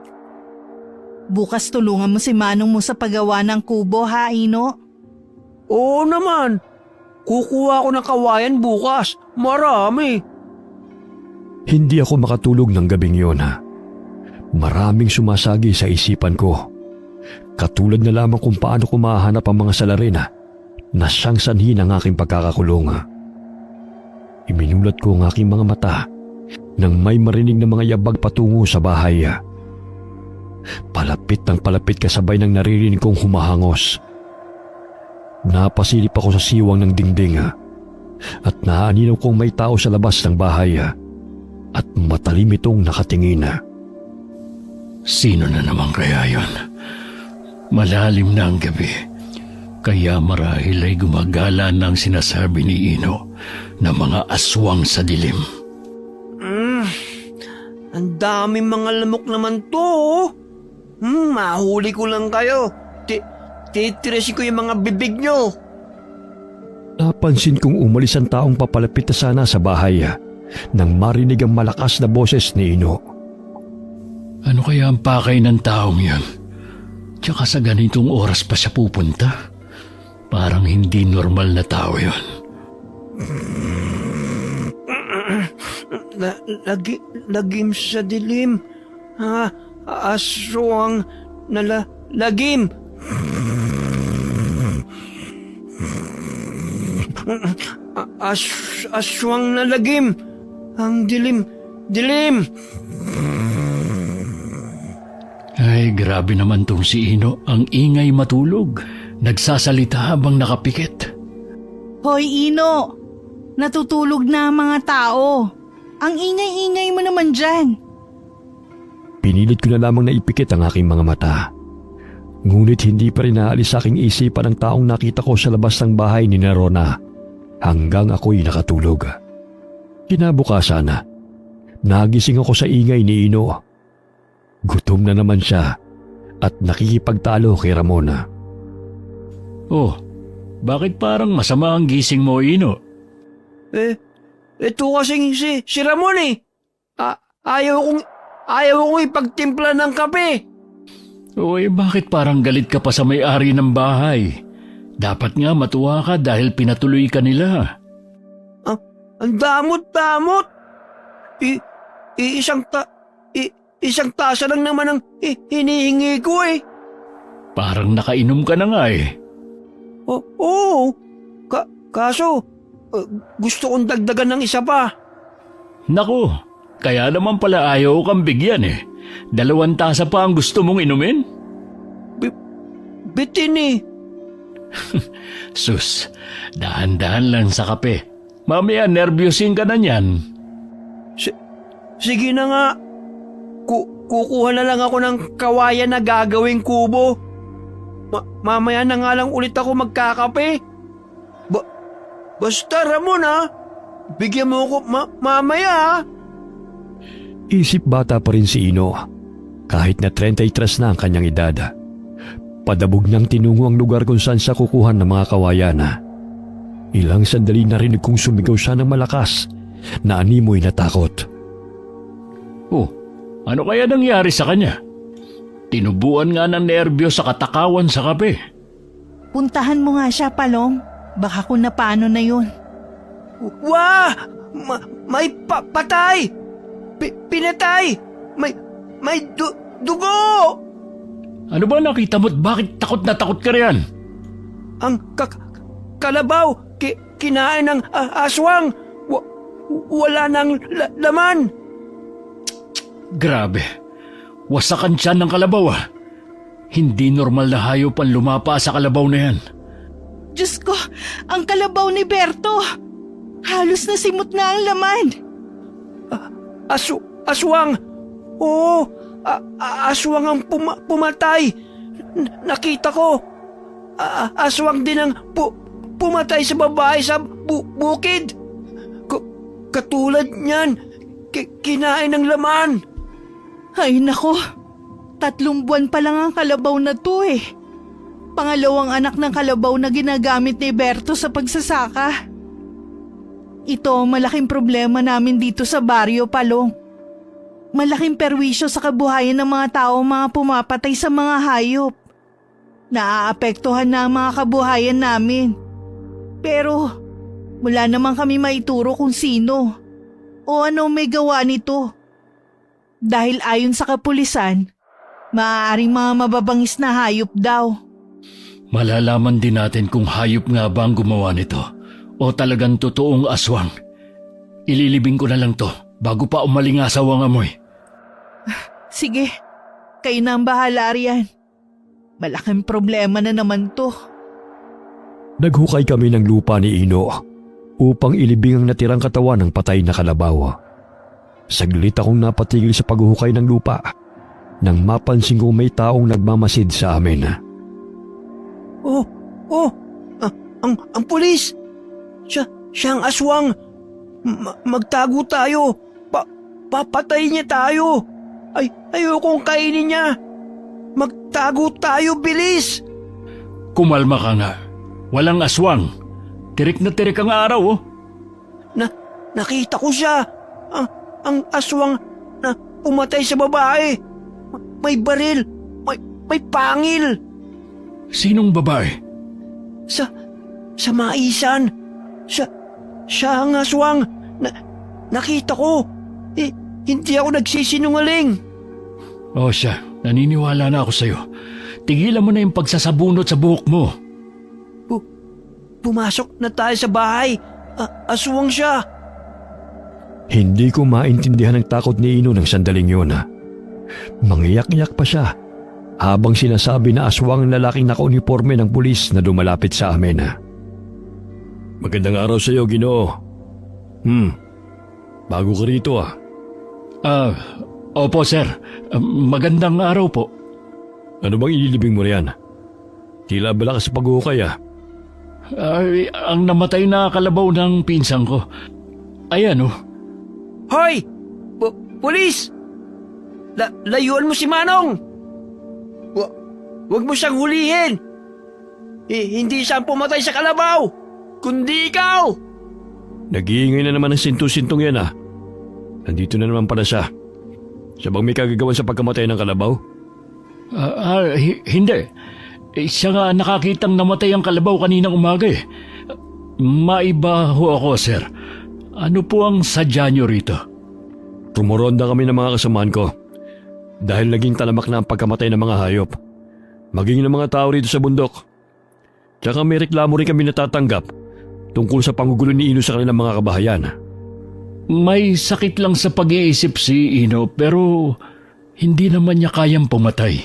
Bukas tulungan mo si Manong mo sa paggawa ng kubo ha, Ino? Oo naman. Kukuha ko ng kawayan bukas. Marami. Hindi ako makatulog ng gabing yun. Maraming sumasagi sa isipan ko. Katulad na lamang kung paano ko mahanap ang mga salarin na siyang sanhi ng aking pagkakakulong. Iminulat ko ang aking mga mata nang may marinig na mga yabag patungo sa bahay. Palapit ng palapit kasabay ng naririnig kong humahangos. Napasilip ako sa siwang ng dingding at naaninaw kong may tao sa labas ng bahay at matalim itong nakatingin. Sino na naman kaya yon? Malalim na ang gabi, kaya marahil ay gumagala ng sinasabi ni Ino na mga aswang sa dilim. Ang daming mga lamok naman to. Mahuli ko lang kayo. Titirasin ko yung mga bibig nyo. Napansin kong umalis ang taong papalapit na sana sa bahay nang marinig ang malakas na boses ni Ino. Ano kaya ang pakay ng taong yan? Tsaka sa ganitong oras pa siya pupunta? Parang hindi normal na tao yon. Lagim sa dilim. Aswang na lagim. Aswang na lagim. Ang dilim. Ay Ay, grabe naman tong si Ino. Ang ingay matulog. Nagsasalita habang nakapikit. Hoy Ino, natutulog na ang mga tao. Ang ingay-ingay mo naman dyan. Pinilit ko na lamang na ipikit ang aking mga mata. Ngunit hindi pa rin naalis sa aking isipan ang taong nakita ko sa labas ng bahay ni Rona hanggang ako'y nakatulog. Kinabukasan, nagising ako sa ingay ni Ino. Gutom na naman siya at nakikipagtalo kay Ramona. Oh, bakit parang masama ang gising mo, Ino? Ito kasing si Ramon eh. Ayaw kong ipagtimpla ng kape. Uy, bakit parang galit ka pa sa may-ari ng bahay? Dapat nga matuwa ka dahil pinatuloy ka nila. Ang damot-damot. Isang tasa lang naman ang hinihingi ko eh. Parang nakainom ka na nga eh. Oo. Kaso, gusto kong dagdagan ng isa pa. Naku, kaya naman pala ayaw kang bigyan eh. 2 tasa pa ang gusto mong inumin? Bitin eh. Sus, dahan-dahan lang sa kape. Mamaya nervyosin ka na niyan. Sige na nga. Kukuha na lang ako ng kawayan na gagawing kubo. Mamaya na nga lang ulit ako magkakape. Basta Ramon ha. Bigyan mo ako mamaya ha. Isip bata pa rin si Ino, kahit na 33 na ang kanyang edad. Padabog niyang tinungo ang lugar kung saan siya kukuhan ng mga kawayan. Ilang sandali narinig kong sumigaw siya ng malakas na animoy na takot. Oh, ano kaya nangyari sa kanya? Tinubuan nga ng nerbyo sa katakawan sa kape. Puntahan mo nga siya, Palong. Baka kung napaano na yun. Wah! May patay! Pinatay! May dugo! Ano ba nakita mo't bakit takot na takot ka riyan? Ang kalabaw kinain ng aswang. Wala nang laman. Grabe, wasakan siya ng kalabaw ah. Hindi normal na hayop ang lumapa sa kalabaw na yan. Diyos ko, ang kalabaw ni Berto. Halos nasimot na ang laman. Aswang! Oo, aswang ang pumatay. Nakita ko. Aswang din ang pumatay sa babae sa bukid. Katulad niyan, kinain ng laman. Ay nako, 3 buwan pa lang ang kalabaw na to eh. Pangalawang anak ng kalabaw na ginagamit ni Berto sa pagsasaka. Ito malaking problema namin dito sa baryo, Palong. Malaking perwisyo sa kabuhayan ng mga tao mga pumapatay sa mga hayop. Naaapektuhan na ang mga kabuhayan namin. Pero wala naman kami maituro kung sino o ano may gawa nito. Dahil ayon sa kapulisan, maaaring mga mababangis na hayop daw. Malalaman din natin kung hayop nga ba ang gumawa nito o talagang totoong aswang. Ililibing ko na lang to bago pa umalingasaw ang amoy. Sige, kayo na ang bahala riyan. Malaking problema na naman to. Naghukay kami ng lupa ni Ino upang ilibing ang natirang katawan ng patay na kalabaw. Saglit akong napatigil sa paghuhukay ng lupa nang mapansin kong may taong nagmamasid sa amin. Ang pulis! Siya ang aswang! Magtago tayo! Papatay niya tayo! Ayokong kainin niya! Magtago tayo, bilis! Kumalma ka nga. Walang aswang. Tirik na tirik ang araw oh. Nakita ko siya! Ang aswang na pumatay sa babae! May baril! May pangil! Sinong babae? Sa maisan! Siya ang aswang! Nakita ko! Hindi ako nagsisinungaling! O siya, naniniwala na ako sa'yo. Tigilan mo na yung pagsasabunot sa buhok mo. Pumasok na tayo sa bahay! Aswang siya! Hindi ko maintindihan ang takot ni Ino ng sandaling yun. Mangiyak-iyak pa siya habang sinasabi na aswang ang lalaking naka-uniforme ng pulis na dumalapit sa amin. Magandang araw sa iyo, Ginoo. Bago ka rito ah. Opo sir, magandang araw po. Ano bang ililibing mo na yan? Tila bala ka sa pag-uukay ah. Ang namatay na kalabaw ng pinsang ko. Ayan oh. Hoy! Pulis! Layuan mo si Manong! Huwag mo siyang hulihin! Hindi siya ang pumatay sa kalabaw! Kundi ikaw! Nag-iingay na naman ng sintu-sintong yan ah. Nandito na naman pala siya. Siya bang may kagagawan sa pagkamatay ng kalabaw? Hindi. Siya nga nakakitang namatay ang kalabaw kaninang umaga eh. Maiba ho ako, sir. Ano po ang sadya niyo rito? Tumuronda kami ng mga kasamaan ko. Dahil naging talamak na ang pagkamatay ng mga hayop. Maging ng mga tao rito sa bundok. Tsaka may reklamo rin kami natatanggap tungkol sa panggugulo ni Ino sa kanilang mga kabahayan. May sakit lang sa pag-iisip si Ino pero hindi naman niya kayang pumatay.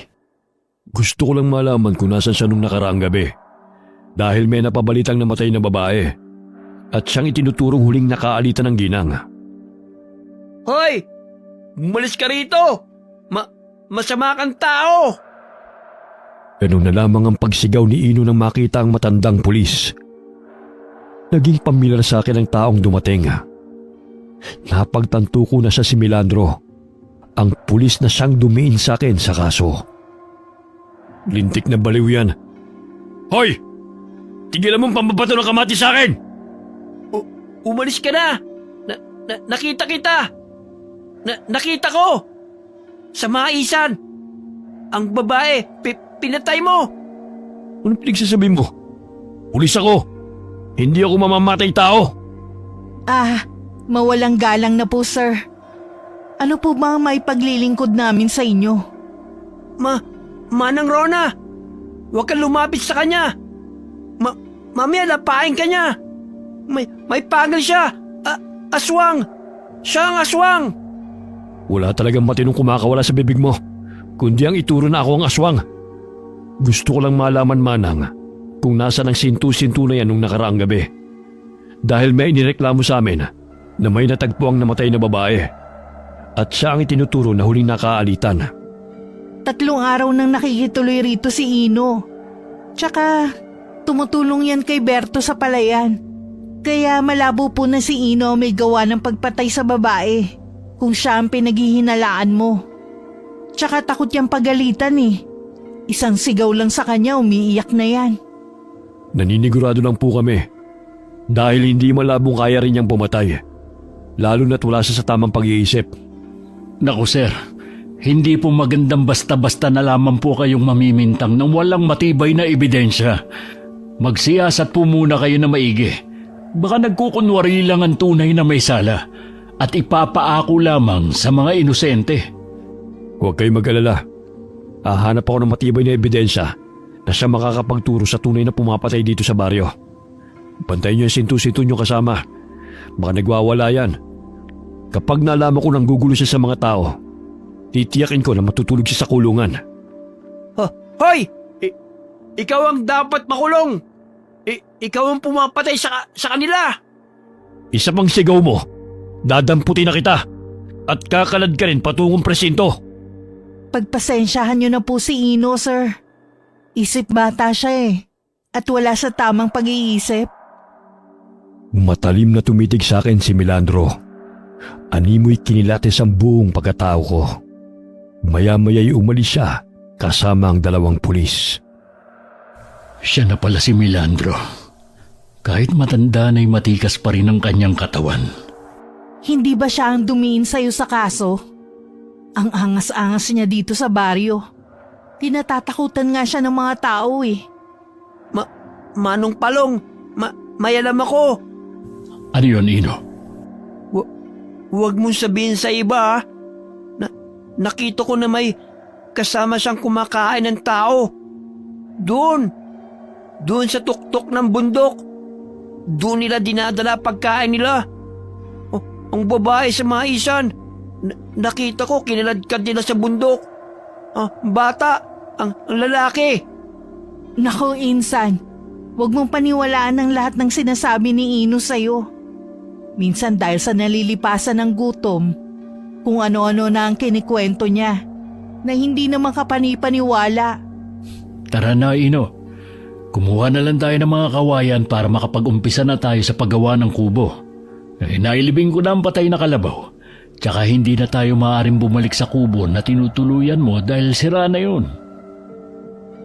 Gusto ko lang malaman kung nasan siya nung nakaraang gabi. Dahil may napabalitang namatay na babae. At siyang itinuturong huling nakaalitan ng ginang. Hoy! Umalis ka rito! Masama kang tao! Ganun na lamang ang pagsigaw ni Ino nang makita ang matandang pulis. Naging pamilyar sa akin ang taong dumating. Napagtanto ko na siya si Milandro, ang pulis na siyang dumiin sa akin sa kaso. Lintik na baliw yan. Hoy! Tigilan mong pambabato ng kamati sa akin! Umalis ka na! Nakita kita! Nakita ko! Sa maisan! Ang babae, pinatay mo! Ano pinagsasabihin mo? Pulis ako! Hindi ako mamamatay tao! Mawalang galang na po, sir. Ano po ba ang maipaglilingkod namin sa inyo? Manang Rona! Huwag kang lumapit sa kanya! Mamaya lapain ka niya! May pagal siya! Aswang! Siya ang aswang! Wala talagang matinong kumakawala sa bibig mo, kundi ang ituro na ako ang aswang. Gusto ko lang malaman, Manang, kung nasa ng sintu-sintu na yan nung nakaraang gabi. Dahil may inireklamo sa amin na may natagpo ang namatay na babae at siya ang itinuturo na huling nakaalitan. 3 araw nang nakikituloy rito si Ino. Tsaka, tumutulong yan kay Berto sa palayan. Kaya malabo po na si Ino may gawa ng pagpatay sa babae kung siya ang pinaghihinalaan mo. Tsaka takot niyang pagalitan eh. Isang sigaw lang sa kanya, umiiyak na yan. Naninigurado lang po kami dahil hindi malabong kaya rin niyang pumatay, lalo na't wala siya sa tamang pag-iisip. Naku sir, hindi po magandang basta-basta na lamang po kayong mamimintang ng walang matibay na ebidensya. Magsiyasat po muna kayo na maigi. Baka nagkukunwari lang ang tunay na may sala at ipapaako lamang sa mga inosente. Huwag kayong mag-alala. Hahanap ako ng matibay na ebidensya na siya makakapagturo sa tunay na pumapatay dito sa baryo. Bantayin niyo yung sintu-sintu niyo kasama. Baka nagwawala yan. Kapag nalaman ko nang gugulo siya sa mga tao, titiyakin ko na matutulog siya sa kulungan. Hoy! Ikaw ang dapat makulong! Ikaw ang pumapatay sa kanila! Isa pang sigaw mo, dadamputin na kita at kakalad ka rin patungong presinto. Pagpasensyahan niyo na po si Ino, sir. Isip bata siya eh. At wala sa tamang pag-iisip. Matalim na tumitig sa akin si Milandro. Animoy kinilatis ang buong pagkatao ko. Maya-maya'y umalis siya kasama ang 2 pulis. Siya na pala si Milandro. Kahit matanda na'y matikas pa rin ang kanyang katawan. Hindi ba siya ang dumiin sa'yo sa kaso? Ang angas-angas niya dito sa baryo. Tinatatakutan nga siya ng mga tao eh. Manong Palong, may alam ako. Ano yun, Ino? Huwag mong sabihin sa iba, ha? Nakita ko na may kasama siyang kumakain ng tao. Doon sa tuktok ng bundok. Doon nila dinadala pagkain nila. Ang babae sa maisan, nakita ko kiniladkad nila sa bundok. Bata, ang lalaki. Nako, Insan. Huwag mong paniwalaan ang lahat ng sinasabi ni Ino sa'yo. Minsan dahil sa nalilipasan ng gutom, kung ano-ano na ang kinikwento niya, na hindi naman kapanipaniwala. Tara na, Ino. Kumuha na lang tayo ng mga kawayan para makapag-umpisa na tayo sa paggawa ng kubo. Nailibing ko na ang patay na kalabaw. Tsaka hindi na tayo maaaring bumalik sa kubo na tinutuluyan mo dahil sira na yun.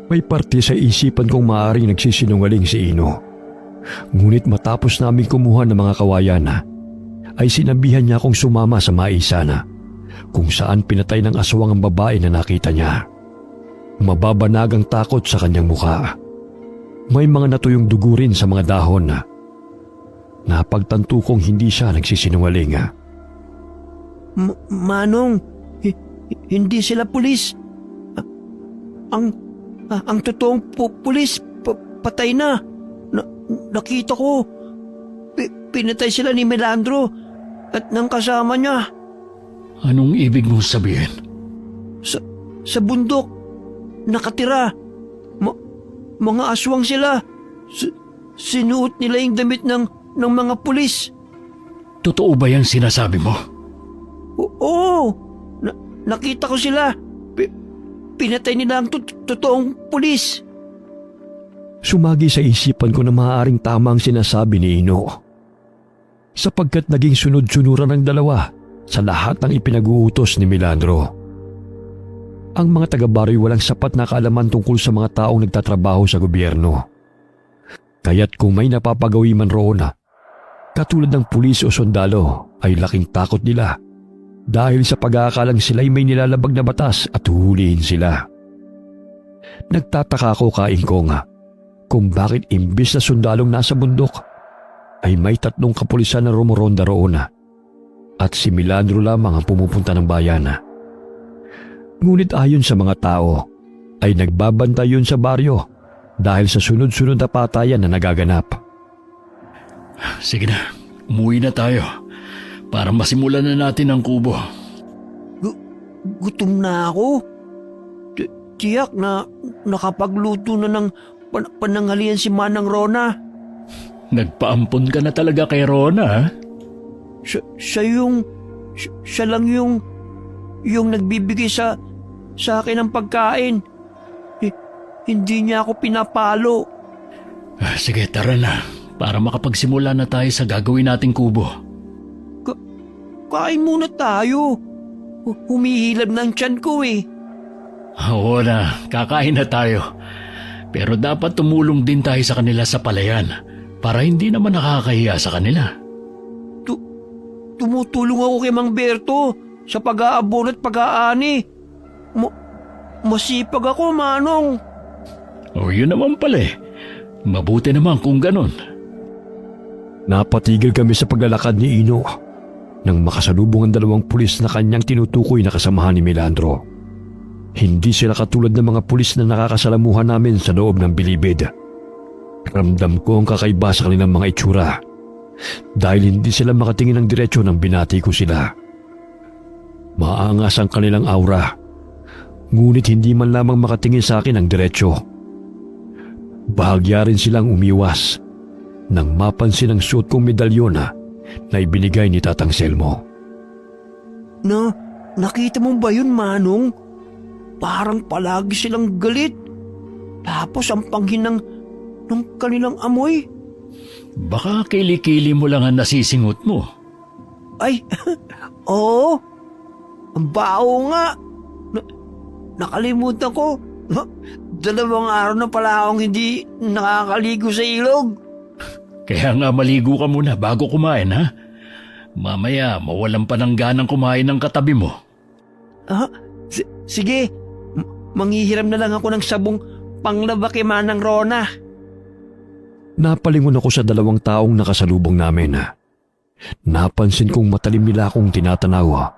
May parte sa isipan kong maaaring nagsisinungaling si Ino. Ngunit matapos namin kumuha ng mga kawayan, ay sinabihan niya akong sumama sa maisana kung saan pinatay ng aswang ang babae na nakita niya. Mababanag ang takot sa kanyang mukha. May mga natuyong dugo rin sa mga dahon. Napagtanto kong hindi siya nagsisinungaling. Manong, hindi sila pulis. Ang totoong pulis patay na. Nakita ko. Pinatay sila ni Melandro at ng kasama niya. Anong ibig mong sabihin? Sa bundok, nakatira. Mga aswang sila. Sinuot nila yung damit ng mga pulis. Totoo ba yung sinasabi mo? Oo. Nakita ko sila. Pinatay nila ang totoong pulis. Sumagi sa isipan ko na maaaring tama ang sinasabi ni Ino. Sapagkat naging sunod-sunuran ng dalawa sa lahat ng ipinag-uutos ni Melandro. Ang mga taga-baryo walang sapat na kaalaman tungkol sa mga taong nagtatrabaho sa gobyerno. Kaya't kung may napapagawi man roon, katulad ng pulis o sundalo, ay laking takot nila dahil sa pag-aakalang sila'y may nilalabag na batas at huhulihin sila. Nagtataka ako kaingkong kung bakit imbis na sundalong nasa bundok ay may 3 kapulisan na rumoronda roon at si Melandro lamang ang pumupunta ng bayan. Ngunit ayon sa mga tao ay nagbabantay yun sa baryo dahil sa sunod-sunod na patayan na nagaganap. Sige na, umuwi na tayo para masimulan na natin ang kubo. Gutom na ako. Tiyak na nakapagluto na ng pananghalian si Manang Rona. Nagpaampon ka na talaga kay Rona, ha? Siya lang yung nagbibigay sa akin ng pagkain. Hindi niya ako pinapalo. Sige, tara na para makapagsimula na tayo sa gagawin nating kubo. Kain muna tayo. Humihilab ng tiyan ko eh. Oo na, kakain na tayo. Pero dapat tumulong din tayo sa kanila sa palayan para hindi naman nakakahiya sa kanila. Tumutulong ako kay Mang Berto sa pag-aabon at pag-aani. Masipag ako, Manong. O yun naman pala eh. Mabuti naman kung ganon. Napatigil kami sa paglalakad ni Ino nang makasalubong ang 2 pulis na kanyang tinutukoy na kasamahan ni Melandro. Hindi sila katulad ng mga pulis na nakakasalamuhan namin sa loob ng bilibid. Ramdam ko ang kakaiba sa kanilang mga itsura dahil hindi sila makatingin ng diretsyo nang binati ko sila. Maangas ang kanilang aura, ngunit hindi man lamang makatingin sa akin ng diretsyo. Bahagya rin silang umiwas nang mapansin ang suot kong medalyon na ibinigay ni Tatang Selmo. Nakita mo ba yun, Manong? Parang palagi silang galit. Tapos ang panghin ng kanilang amoy. Baka kili-kili mo lang ang nasisingot mo. Ay, oo. Ang baho nga. Nakalimutan ko. 2 araw na pala akong hindi nakakaligo sa ilog. Kaya nga maligo ka muna bago kumain, ha? Mamaya mawalan pa ng ganang kumain ng katabi mo. Sige, manghihiram na lang ako ng sabong panglaba kay Manang Rona. Napalingon ako sa 2 taong nakasalubong namin. Napansin kong matalim nila akong tinatanaw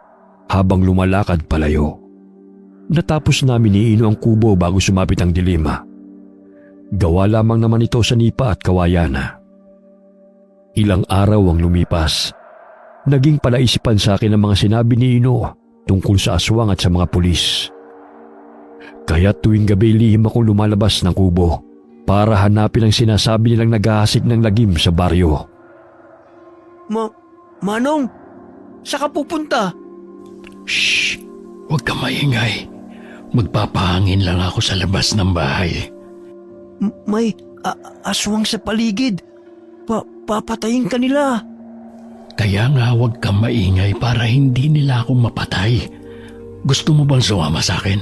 habang lumalakad palayo. Natapos namin ni Ino ang kubo bago sumapit ang dilim. Gawa lamang naman ito sa nipa at kawayan. Ilang araw ang lumipas. Naging palaisipan sa akin ang mga sinabi ni Ino tungkol sa aswang at sa mga pulis. Kaya tuwing gabi lihim akong lumalabas ng kubo para hanapin ang sinasabi nilang naghahasik ng lagim sa baryo. Manong, saan ka pupunta? Shh! Huwag ka maingay. Magpapahangin lang ako sa labas ng bahay. May aswang sa paligid. Papatayin ka nila. Kaya nga huwag kang maingay para hindi nila ako mapatay. Gusto mo bang sumama sa akin?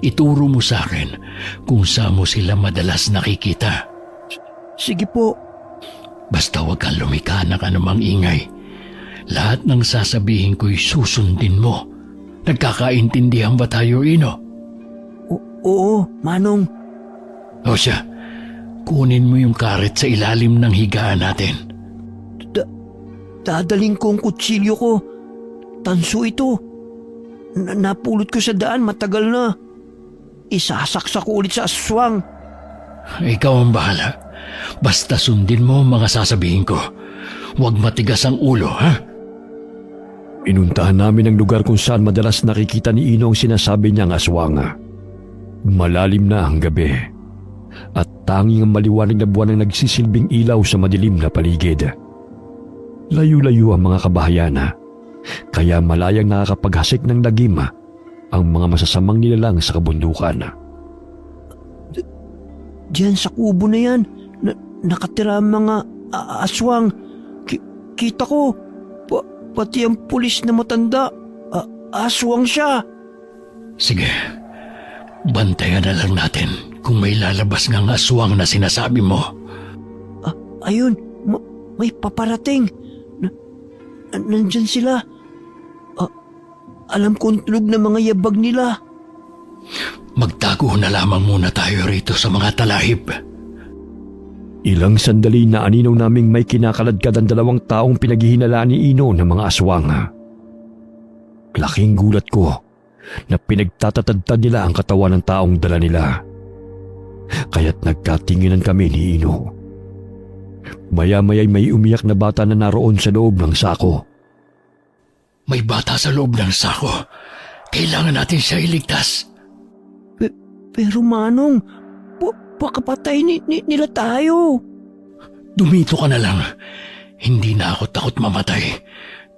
Ituro mo sa akin kung saan mo sila madalas nakikita. Sige po. Basta huwag kang lumika ng anumang ingay. Lahat ng sasabihin ko'y susundin mo. Nagkakaintindihan ba tayo, Ino? Oo, Manong. O siya, kunin mo yung karet sa ilalim ng higaan natin. Dadaling ko ang kutsilyo ko. Tanso ito. Napulot ko sa daan matagal na. Isasaksak ko ulit sa aswang. Ikaw ang bahala. Basta sundin mo ang mga sasabihin ko. Huwag matigas ang ulo, ha? Inuntahan namin ang lugar kung saan madalas nakikita ni Ino ang sinasabi niyang aswang. Malalim na ang gabi at tanging ang maliwanag na buwan ang nagsisilbing ilaw sa madilim na paligid. Layo-layo ang mga kabahayan, kaya malayang nakakapaghasik ng lagim ang mga masasamang nilalang sa kabundukan. Diyan sa kubo na yan, nakatira ang mga aswang. Kita ko, pati ang pulis na matanda, aswang siya. Sige, bantayan na lang natin kung may lalabas ngang aswang na sinasabi mo. Ayun, may paparating. Nandyan sila. Alam ko ang tulog ng mga yabag nila. Magtago na lamang muna tayo rito sa mga talahib. Ilang sandali na aninaw naming may kinakaladkad ang 2 taong pinaghihinalaan ni Ino ng mga aswang. Laking gulat ko na pinagtatatadtad nila ang katawan ng taong dala nila. Kaya't nagkatinginan kami ni Ino. Maya-maya'y may umiyak na bata na naroon sa loob ng sako. May bata sa loob ng sako. Kailangan natin siya iligtas. Pero Manong, pakapatay nila tayo. Dumito ka na lang. Hindi na ako takot mamatay.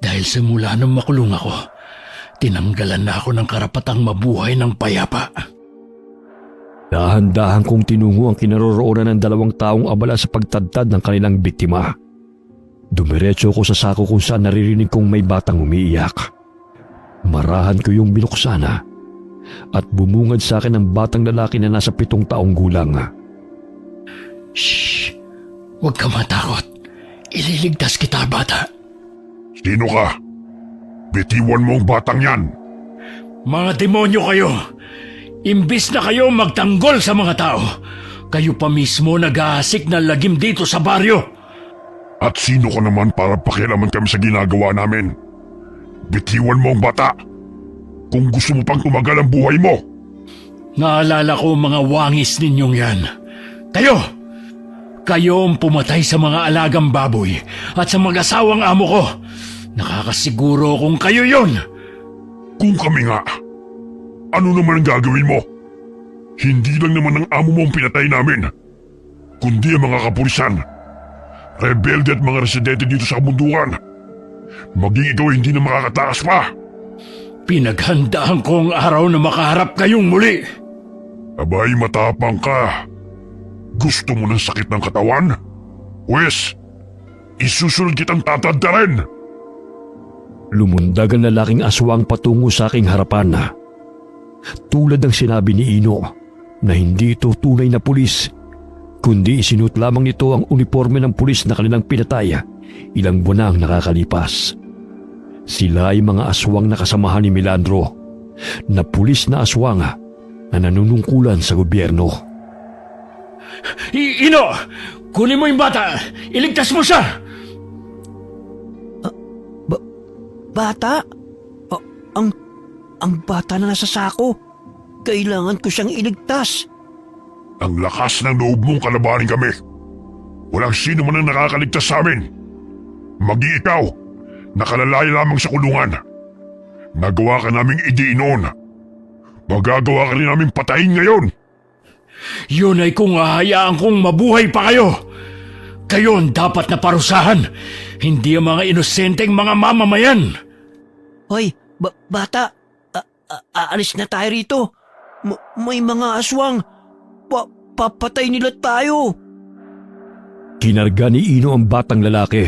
Dahil simula nung makulong ako, tinanggalan na ako ng karapatang mabuhay ng payapa. Dahan-dahan kong tinungo ang kinaroroonan ng 2 taong abala sa pagtadtad ng kanilang biktima. Dumiretso ko sa sako kung saan naririnig kong may batang umiiyak. Marahan ko yung binuksan at bumungad sa akin ang batang lalaki na nasa 7 taong gulang. Shh! Huwag ka matakot. Ililigtas kita, bata. Sino ka? Bitiwan mo ang batang yan. Mga demonyo kayo! Imbis na kayo magtanggol sa mga tao, kayo pa mismo nag-aasik ng lagim dito sa baryo. At sino ka naman para pakialaman kami sa ginagawa namin? Bitiwan mo ang bata. Kung gusto mo pang tumagal ang buhay mo. Naalala ko mga wangis ninyong yan. Kayo ang pumatay sa mga alagang baboy at sa mag-asawang amo ko. Nakakasiguro kung kayo yon. Kung kami nga, ano naman ang gagawin mo? Hindi lang naman ang amo mo ang pinatay namin, kundi ang mga kapulisan, rebelde at mga residente dito sa kabundukan. Maging ikaw hindi na makakatakas pa. Pinaghandaan ko ang araw na makaharap kayong muli. Abay, matapang ka. Gusto mo ng sakit ng katawan? Wes, isusunod kitang tatadda rin. Lumundag ang lalaking aswang patungo sa aking harapan. Tulad ng sinabi ni Ino na hindi ito tunay na pulis, kundi isinuot lamang nito ang uniforme ng pulis na kanilang pinatay ilang buwan na ang nakakalipas. Sila ay mga aswang na kasamahan ni Melandro, na pulis na aswang na nanunungkulan sa gobyerno. Ino! Kunin mo yung bata! Iligtas mo siya! Bata? Ang bata na nasa sako. Kailangan ko siyang iligtas. Ang lakas ng loob mong kalabanin kami. Walang sino man ang nakakaligtas sa amin. Maging ikaw, nakalalaya lamang sa kulungan. Nagawa ka naming idiin noon. Magagawa ka rin namin patayin ngayon. Yun ay kung hahayaan kong mabuhay pa kayo. Kayo ang dapat na parusahan, hindi ang mga inosenteng mga mamamayan. Hoy, bata, aalis na tayo rito. May mga aswang. Papatay nila tayo. Kinarga ni Ino ang batang lalaki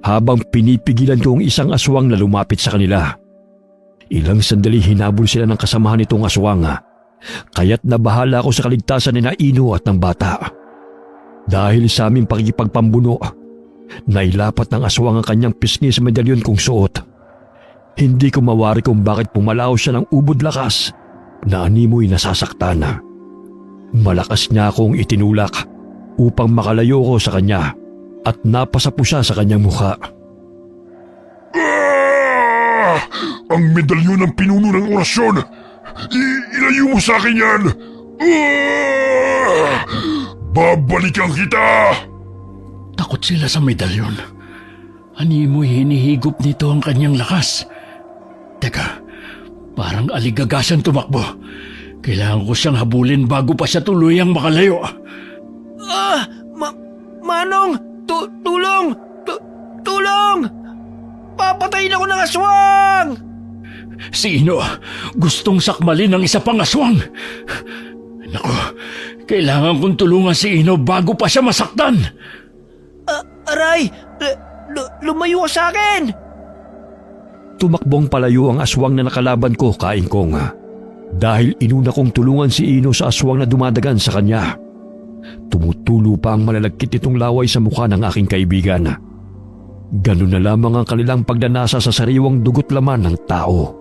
habang pinipigilan ko ang isang aswang na lumapit sa kanila. Ilang sandali hinabol sila ng kasamahan nitong aswang, kaya't nabahala ako sa kaligtasan ni Ino at ng bata. Dahil sa aming pakikipagpambuno, nailapat ng aswang ang kanyang pisngi sa medalyon kong suot. Hindi ko mawari kung bakit pumalaw siya ng ubod lakas na animoy nasasaktan. Malakas niya akong itinulak upang makalayo ko sa kanya at napasa po siya sa kanyang mukha. Ang medalyon ng pinuno ng orasyon! Ilayo mo sa akin yan! Babalikan kita! Takot sila sa medalyon. Animoy hinihigop nito ang kanyang lakas. Teka, parang aligaga siyang tumakbo. Kailangan ko siyang habulin bago pa siya tuluyang makalayo. Manong! Tulong! Tulong! Papatayin ako ng aswang! Si Ino, gustong sakmalin ng isa pang aswang. Naku, kailangan kong tulungan si Ino bago pa siya masaktan. Aray! Lumayo ka sa akin! Tumakbong palayo ang aswang na nakalaban ko, Kaingkong. Dahil inuna kong tulungan si Ino sa aswang na dumadagan sa kanya. Tumutulo pa ang malalagkit nitong laway sa mukha ng aking kaibigan. Ganun na lamang ang kanilang pagdanasa sa sariwang dugot laman ng tao.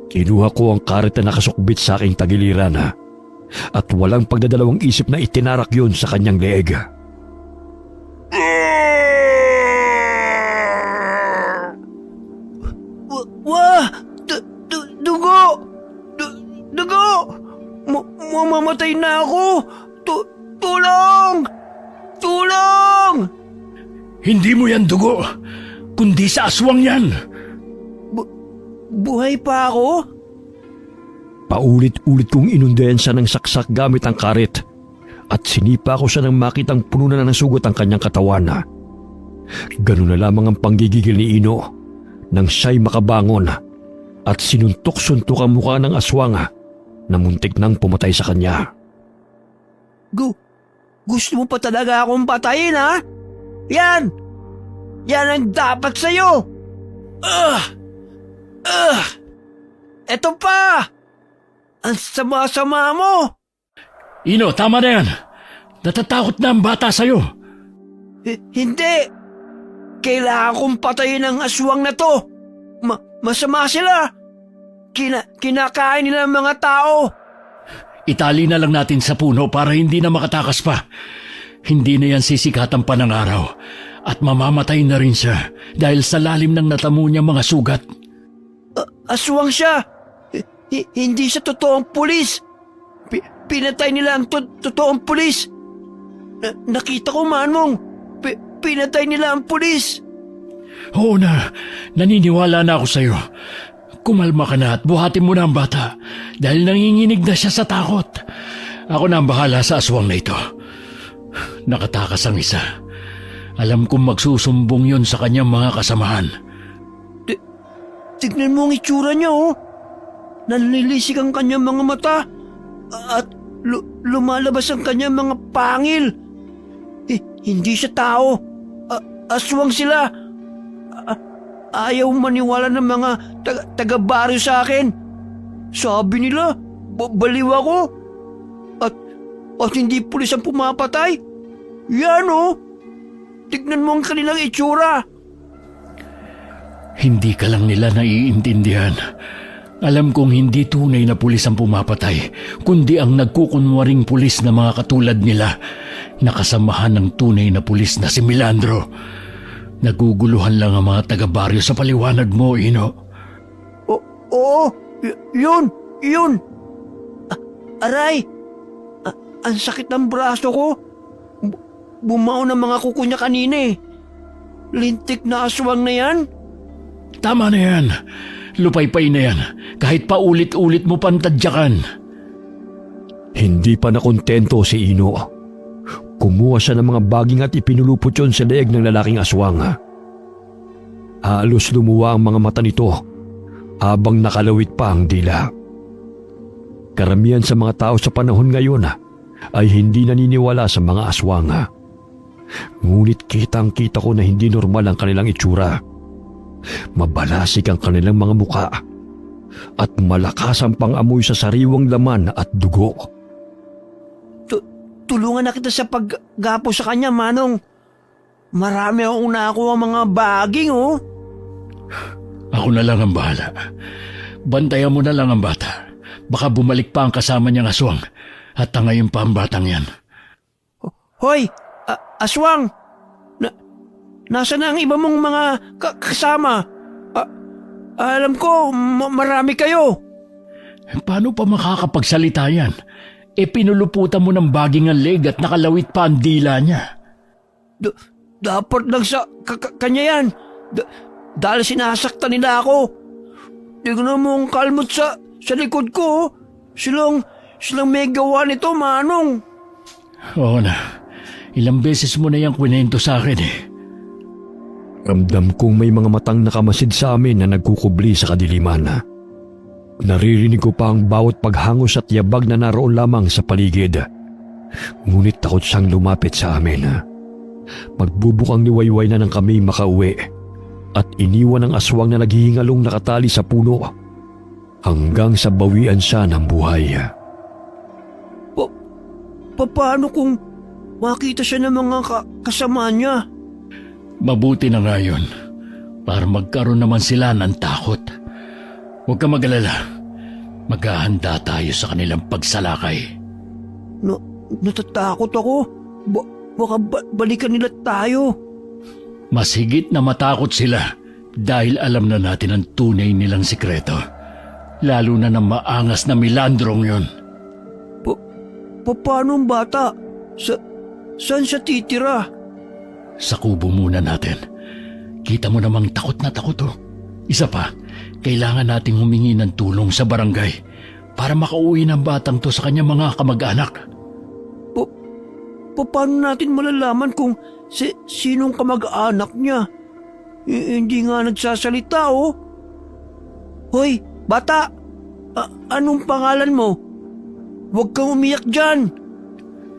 Kinuha ko ang karet na nakasukbit sa aking tagiliran at walang pagdadalawang isip na itinarak yun sa kanyang leeg. Dugo! Dugo! Mamamatay na ako! Tulong! Tulong! Hindi mo yan dugo, kundi sa aswang yan. Buhay pa ako? Paulit-ulit kong inundayan siya ng saksak gamit ang karet at sinipa ko siya nang makitang puno na ng sugat ang kanyang katawan. Ganun na lamang ang panggigigil ni Ino nang siya'y makabangon at sinuntok-suntok ang mukha ng aswang na muntik nang pumatay sa kanya. Gusto mo pa talaga akong patayin, ha? Yan! Yan ang dapat sa'yo! Eto pa! Ang sama-sama mo! Ino, tama na yan. Natatakot na ang bata sa'yo. Hindi! Kailangan kong patayin ang aswang na to! Masama sila! Kinakain nila ang mga tao! Itali na lang natin sa puno para hindi na makatakas pa. Hindi na yan sisikatan pa ng araw. At mamamatay na rin siya dahil sa lalim ng natamo niya mga sugat. Aswang siya! Hindi siya totoong pulis! Pinatay nila ang totoong pulis! Nakita ko, Manong! Pinatay nila ang pulis! Oo na, naniniwala na ako sa'yo. Kumalma ka na at buhatin mo na ang bata dahil nanginginig na siya sa takot. Ako na ang bahala sa aswang na ito. Nakatakas ang isa. Alam kong magsusumbong yon sa kanyang mga kasamahan. Tignan mo ang itsura niya, oh. Nanlilisik ang kanyang mga mata at lumalabas ang kanyang mga pangil. Hindi siya tao. Aswang sila. Ayaw maniwala ng mga taga-baryo sa akin. Sabi nila, baliw ako. At hindi pulis ang pumapatay. Yan, oh. Tignan mo ang kanilang itsura. Hindi ka lang nila naiintindihan. Alam kong hindi tunay na pulis ang pumapatay, kundi ang nagkukunwaring pulis na mga katulad nila, nakasamahan ng tunay na pulis na si Milandro. Naguguluhan lang ang mga taga-baryo sa paliwanag mo, Ino. Oo, yun. Aray, ang sakit ng braso ko. Bumao ng mga kuko niya kanina eh. Lintik na aswang na yan. Tama na yan. Lupaypay na yan, kahit pa ulit-ulit mo pantadyakan. Hindi pa nakontento si Ino. Kumuha siya ng mga baging at ipinulupot yon sa leeg ng lalaking aswang. Halos lumuwa ang mga mata nito habang nakalawit pa ang dila. Karamihan sa mga tao sa panahon ngayon ay hindi naniniwala sa mga aswang. Ngunit kitang-kita ko na hindi normal ang kanilang itsura. Mabalasik ang kanilang mga muka at malakas ang pang-amoy sa sariwang laman at dugo. Tulungan na kita sa paggapo sa kanya, Manong. Marami akong nakuha mga baging, oh. Ako na lang ang bahala. Bantayan mo na lang ang bata. Baka bumalik pa ang kasama niyang aswang at tangayin pa ang batang yan. Hoy, aswang! Nasaan na ang iba mong mga kasama? Alam ko, marami kayo. Paano pa makakapagsalita yan? Pinuluputan mo ng baging ang leg at nakalawit pa ang dila niya. Dapat lang sa kanya yan. Dahil sinasaktan nila ako. Tignan mo ang kalmot sa likod ko. Silang may gawa nito, Manong. Oo na. Ilang beses mo na yung kwento sa akin eh. Ramdam kong may mga matang nakamasid sa amin na nagkukubli sa kadiliman. Naririnig ko pa ang bawat paghangos at yabag na naroon lamang sa paligid. Ngunit takot siyang lumapit sa amin. Magbubukang niwayway na ng kami makauwi at iniwan ang aswang na naghihingalong nakatali sa puno hanggang sa bawian siya ng buhay. Paano kung makita siya ng mga kasama niya? Mabuti na nga yun para magkaroon naman sila ng takot. Huwag ka mag-alala. Maghahanda tayo sa kanilang pagsalakay. Natatakot ako. Baka balikan nila tayo. Mas higit na matakot sila dahil alam na natin ang tunay nilang sikreto. Lalo na ng maangas na milandrong yun. Paano ang bata? Saan siya titira? Sa kubo muna natin. Kita mo namang takot na takot oh. Isa pa, kailangan nating humingi ng tulong sa barangay para makauwi ng batang to sa kanyang mga kamag-anak. Paano natin malalaman kung sinong kamag-anak niya? Hindi nga nagsasalita, oh. Hoy, bata! Anong pangalan mo? Huwag kang umiyak dyan!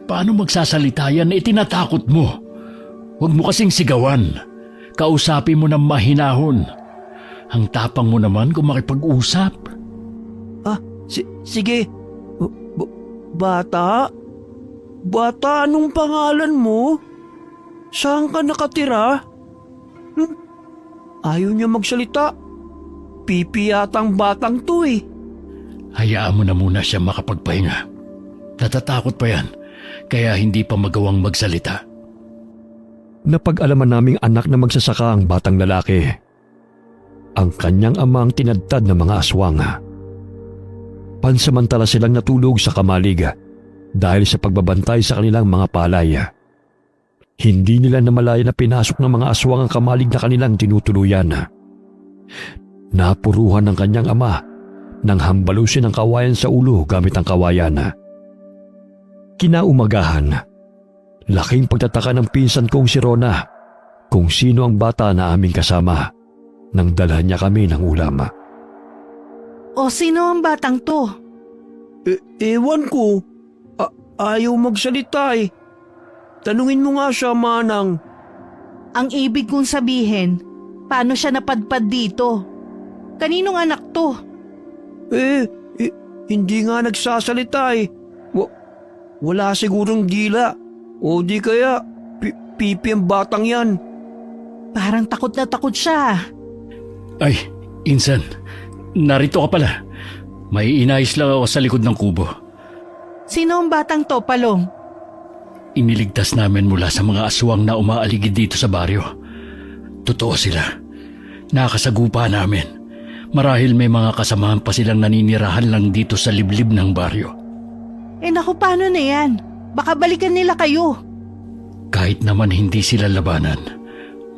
Paano magsasalita yan na itinatakot mo? Huwag mo kasing sigawan. Kausapin mo ng mahinahon. Ang tapang mo naman kung makipag-usap. Sige. Bata? Bata, anong pangalan mo? Saan ka nakatira? Ayaw niya magsalita. Pipi yatang batang to eh. Hayaan mo na muna siya makapagpahinga. Natatakot pa yan, kaya hindi pa magawang magsalita. Napag-alaman naming anak na magsasaka ang batang lalaki. Ang kanyang amang tinadtad ng mga aswang. Pansamantala silang natulog sa kamalig dahil sa pagbabantay sa kanilang mga palay. Hindi nila namalaya na pinasok ng mga aswang ang kamalig na kanilang tinutuluyan. Napuruhan ng kanyang ama nang hambalusin ang kawayan sa ulo gamit ang kawayan. Kinaumagahan, laking pagtataka ng pinsan kong si Rona kung sino ang bata na aming kasama nang dalhan niya kami ng ulam. O sino ang batang to? Ewan ko. Ayaw magsalita eh. Tanungin mo nga siya, Manang. Ang ibig kong sabihin, paano siya napadpad dito? Kaninong anak to? Hindi nga nagsasalita eh. Wala sigurong dila. O di kaya, pipi ang batang yan. Parang takot na takot siya. Ay, Insan, narito ka pala. May inayos lang ako sa likod ng kubo. Sino ang batang to, Palong? Iniligtas namin mula sa mga aswang na umaaligid dito sa baryo. Totoo sila. Nakasagupa namin. Marahil may mga kasamahan pa silang naninirahan lang dito sa liblib ng baryo. Naku, paano na yan? Baka balikan nila kayo. Kahit naman hindi sila labanan,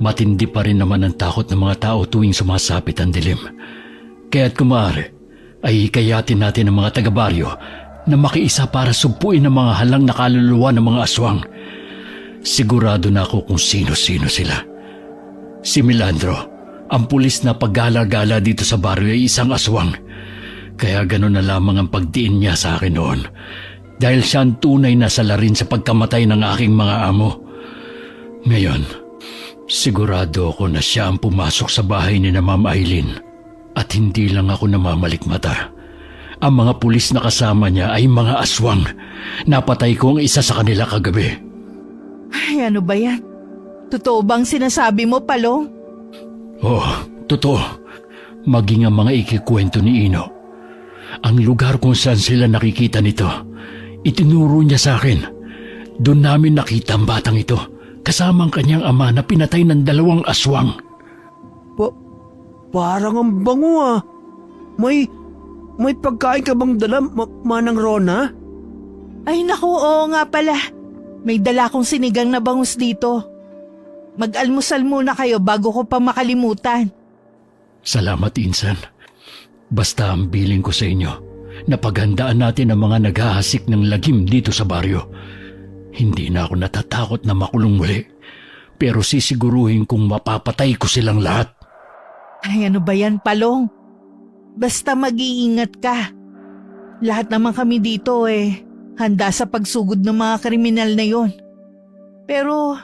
matindi pa rin naman ang takot ng mga tao tuwing sumasapit ang dilim. Kaya't kumari, ay hikayatin natin ang mga taga-baryo na makiisa para sumpuin ang mga halang na kaluluwa ng mga aswang. Sigurado na ako kung sino-sino sila. Si Milandro, ang pulis na paggala-gala dito sa baryo ay isang aswang. Kaya gano'n na lamang ang pagdiin niya sa akin noon. Dahil siya ang tunay na salarin sa pagkamatay ng aking mga amo. Ngayon, sigurado ako na siya ang pumasok sa bahay ni na Ma'am Aileen. At hindi lang ako namamalikmata. Ang mga pulis na kasama niya ay mga aswang. Napatay ko ang isa sa kanila kagabi. Ay, ano ba yan? Totoo bang sinasabi mo, Palong? Oh, totoo. Maging ang mga ikikwento ni Ino. Ang lugar kung saan sila nakikita nito, itinuro niya sa akin. Doon namin nakita ang batang ito, kasama ang kanyang ama na pinatay ng 2 aswang. Parang ang bango ah. May pagkain ka bang dala, Manang Rona? Ay naku, oo nga pala. May dala kong sinigang na bangus dito. Mag-almusal muna kayo bago ko pa makalimutan. Salamat, Insan. Basta ang biling ko sa inyo, napaghandaan natin ang mga naghahasik ng lagim dito sa baryo. Hindi na ako natatakot na makulong muli, pero sisiguruhin kong mapapatay ko silang lahat. Ay, ano ba yan, Palong? Basta mag-iingat ka. Lahat naman kami dito handa sa pagsugod ng mga kriminal na yon. Pero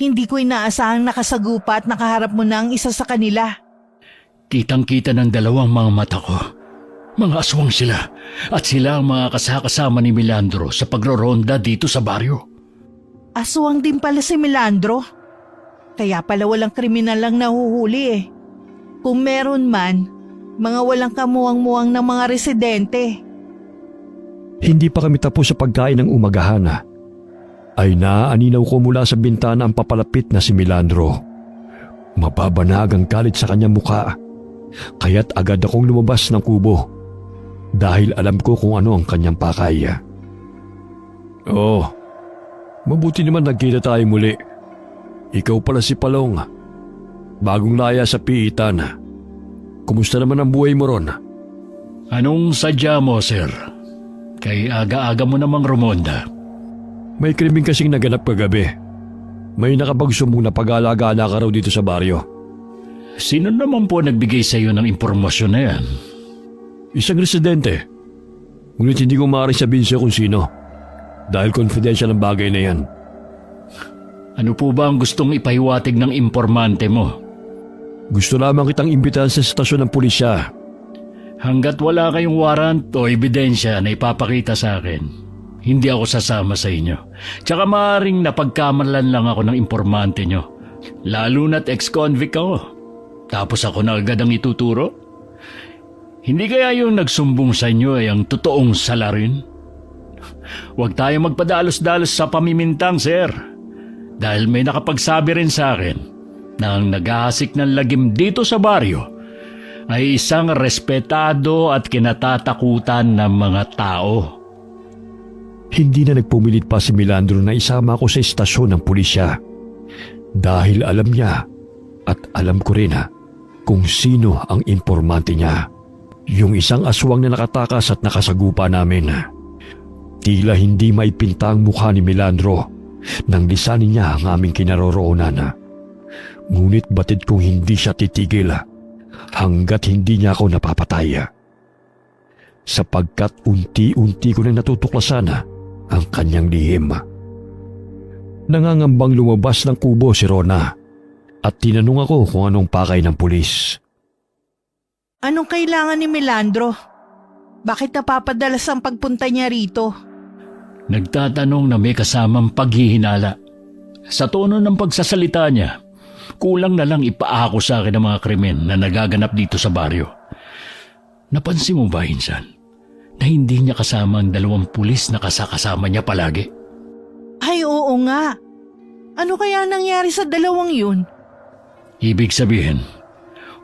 hindi ko inaasahang nakasagupa at nakaharap mo na ang isa sa kanila. Kitang-kita ng 2 mga mata ko. Mga aswang sila at sila ang mga kasakasama ni Milandro sa pagroronda dito sa baryo. Aswang din pala si Milandro. Kaya pala walang kriminal lang nahuhuli. Kung meron man, mga walang kamuwang-muwang ng mga residente. Hindi pa kami tapos sa pagkain ng umagahan ay naaaninaw ko mula sa bintana ang papalapit na si Milandro. Mababanag ang galit sa kanyang muka, kaya't agad akong lumabas ng kubo dahil alam ko kung ano ang kanyang pakay. Oh, mabuti naman nagkita tayo muli. Ikaw pala si Palong, bagong laya sa piitan. Kumusta naman ang buhay mo ron? Anong sadya mo, sir? Kay aga-aga mo namang rumonda. May krimeng kasing naganap kagabi. May nakapagsumbong na pag-alagala ka raw dito sa baryo. Sino naman po nagbigay sa iyo ng impormasyon na yan? Isang residente. Ngunit hindi ko maaaring sabihin siya kung sino. Dahil confidential ang bagay na yan. Ano po ba ang gustong ipahiwatig ng impormante mo? Gusto lamang kitang imbitahan sa estasyon ng pulisya. Hanggat wala kayong warrant o ebidensya na ipapakita sa akin, hindi ako sasama sa inyo. Tsaka maaaring napagkamalan lang ako ng impormante nyo. Lalo na't ex-convict ako. Tapos ako na agad ang ituturo? Hindi kaya yung nagsumbong sa inyo ay ang totoong salarin? Huwag tayo magpadalos-dalos sa pamimintang, sir. Dahil may nakapagsabi rin sa akin na ang naghahasik ng lagim dito sa baryo ay isang respetado at kinatatakutan ng mga tao. Hindi na nagpumilit pa si Milandro na isama ako sa estasyon ng pulisya. Dahil alam niya at alam ko rin kung sino ang impormante niya. Yung isang aswang na nakatakas at nakasagupa namin. Tila hindi maipinta ang mukha ni Milandro nang lisanin niya ang aming kinaroroonan. Ngunit batid kong hindi siya titigil hanggat hindi niya ako napapatay. Sapagkat unti-unti ko na natutuklasan ang kanyang lihim. Nangangambang lumabas ng kubo si Rona at tinanong ako kung anong pakay ng pulis. Anong kailangan ni Milandro? Bakit napapadalas ang pagpunta niya rito? Nagtatanong na may kasamang paghihinala. Sa tono ng pagsasalita niya, kulang na lang ipaako sa akin ang mga krimen na nagaganap dito sa baryo. Napansin mo ba, Insan, na hindi niya kasama ang 2 pulis na kasama niya palagi? Ay, oo nga. Ano kaya nangyari sa 2 yun? Ibig sabihin,